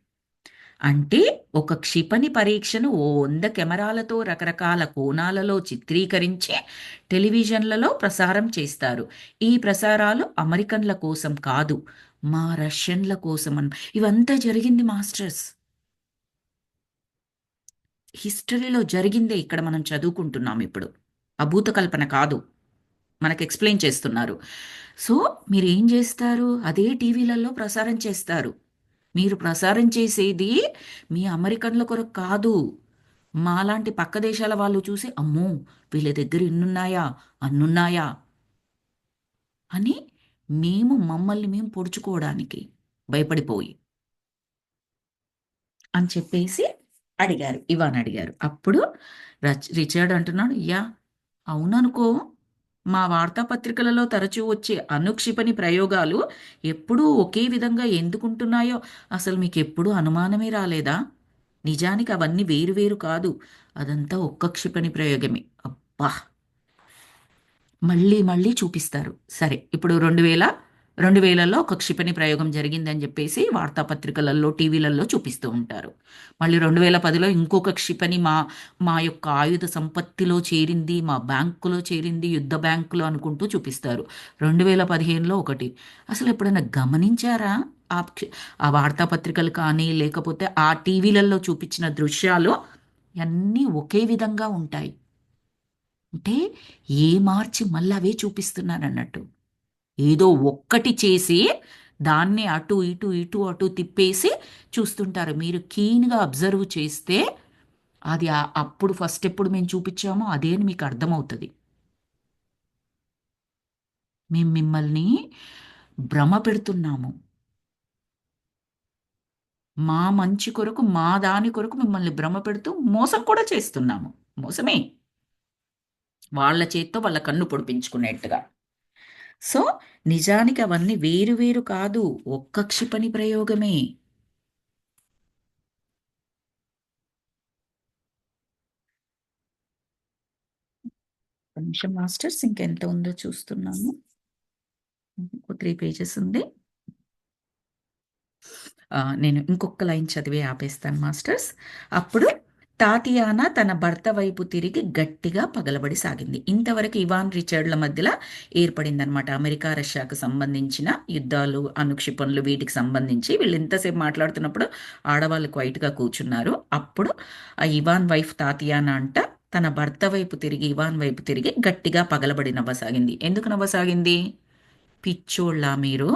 అంటే ఒక క్షిపణి పరీక్షను ఓ 100 కెమెరాలతో రకరకాల కోణాలలో చిత్రీకరించి టెలివిజన్లలో ప్రసారం చేస్తారు. ఈ ప్రసారాలు అమెరికన్ల కోసం కాదు, మా రష్యన్ల కోసం ఇవంతా జరిగింది మాస్టర్స్. హిస్టరీలో జరిగిందే ఇక్కడ మనం చదువుకుంటున్నాం ఇప్పుడు. అభూత కల్పన కాదు, మనకు ఎక్స్ప్లెయిన్ చేస్తున్నారు. సో మీరు ఏం చేస్తారు? అదే టీవీలలో ప్రసారం చేస్తారు. మీరు ప్రసారం చేసేది మీ అమెరికన్ల కొరకు కాదు. మాలాంటి పక్క దేశాల వాళ్ళు చూసి, అమ్మో వీళ్ళ దగ్గర ఇన్నున్నాయా, అన్నున్నాయా అని మమ్మల్ని మేము పొడుచుకోవడానికి భయపడిపోయి అని చెప్పేసి అడిగారు, ఇవాన్ అడిగారు. అప్పుడు రిచర్డ్ అంటున్నాడు, యా అవుననుకో, మా వార్తాపత్రికలలో తరచూ వచ్చే అనుక్షిపణి ప్రయోగాలు ఎప్పుడూ ఒకే విధంగా ఎందుకుంటున్నాయో అసలు మీకు ఎప్పుడూ అనుమానమే రాలేదా? నిజానికి అవన్నీ వేరు వేరు కాదు, అదంతా ఒక్క క్షిపణి ప్రయోగమే. అబ్బా, మళ్ళీ మళ్ళీ చూపిస్తారు. సరే, ఇప్పుడు 2000లో ఒక క్షిపణి ప్రయోగం జరిగిందని చెప్పేసి వార్తాపత్రికలలో, టీవీలలో చూపిస్తూ ఉంటారు. మళ్ళీ 2010లో ఇంకొక క్షిపణి మా మా యొక్క ఆయుధ సంపత్తిలో చేరింది, మా బ్యాంకులో చేరింది, యుద్ధ బ్యాంకులో అనుకుంటూ చూపిస్తారు. 2015లో ఒకటి. అసలు ఎప్పుడైనా గమనించారా? ఆ ఆ వార్తాపత్రికలు కానీ లేకపోతే ఆ టీవీలలో చూపించిన దృశ్యాలు అన్నీ ఒకే విధంగా ఉంటాయి. అంటే ఏ మార్చి మళ్ళీ అవే చూపిస్తున్నారన్నట్టు. ఏదో ఒక్కటి చేసి దాన్ని అటు ఇటు ఇటు అటు తిప్పేసి చూస్తుంటారు. మీరు కీన్గా అబ్జర్వ్ చేస్తే అది అప్పుడు ఫస్ట్ ఎప్పుడు మేము చూపించామో అదే అని మీకు అర్థమవుతుంది. మేము మిమ్మల్ని భ్రమ పెడుతున్నాము. మా మంచి కొరకు, మా దాని కొరకు మిమ్మల్ని భ్రమ పెడుతూ మోసం కూడా చేస్తున్నాము. మోసమే, వాళ్ళ చేత్తో వాళ్ళ కన్ను పొడిపించుకునేట్టుగా. సో నిజానికి అవన్నీ వేరు వేరు కాదు, ఒక్క క్షిపణి ప్రయోగమే. ఒక నిమిషం మాస్టర్స్, ఇంకెంత ఉందో చూస్తున్నాను. ఇంకో 3 పేజెస్ ఉంది. నేను ఇంకొక లైన్ చదివి ఆపేస్తాను మాస్టర్స్. అప్పుడు టాటియానా తన భర్త వైపు తిరిగి గట్టిగా పగలబడి సాగింది. ఇంతవరకు ఇవాన్ రిచర్డ్ల మధ్యలో ఏర్పడిందనమాట అమెరికా రష్యాకు సంబంధించిన యుద్ధాలు, అణుక్షిపణులు, వీటికి సంబంధించి వీళ్ళు ఇంతసేపు మాట్లాడుతున్నప్పుడు ఆడవాళ్ళు క్వైట్గా కూర్చున్నారు. అప్పుడు ఆ ఇవాన్ వైఫ్ తాతియానా అంట తన భర్త వైపు తిరిగి, ఇవాన్ వైపు తిరిగి గట్టిగా పగలబడి నవ్వసాగింది. ఎందుకు నవ్వసాగింది? పిచ్చోళ్ళ మీరు,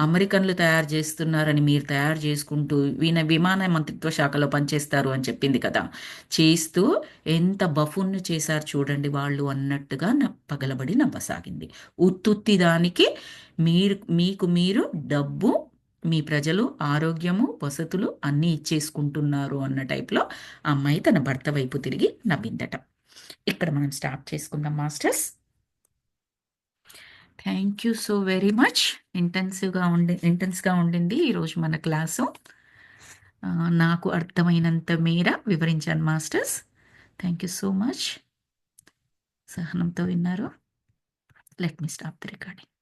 అమెరికన్లు తయారు చేస్తున్నారని మీరు తయారు చేసుకుంటూ విమాన మంత్రిత్వ శాఖలో పనిచేస్తారు అని చెప్పింది కదా, చేస్తూ ఎంత బఫున్ను చేశారు చూడండి వాళ్ళు అన్నట్టుగా పగలబడి నవ్వసాగింది. ఉత్తుత్తి దానికి మీకు మీరు డబ్బు, మీ ప్రజలు ఆరోగ్యము, వసతులు అన్నీ ఇచ్చేసుకుంటున్నారు అన్న టైప్లో ఆ అమ్మాయి తన భర్త వైపు తిరిగి నవ్విందట. ఇక్కడ మనం స్టార్ట్ చేసుకుందాం masters. Thank you so very much. ఇంటెన్స్గా ఉండింది ఈరోజు మన క్లాసు. నాకు అర్థమైనంత మేర వివరించాను masters. Thank you so much. సహనంతో విన్నారు. Let me stop the recording.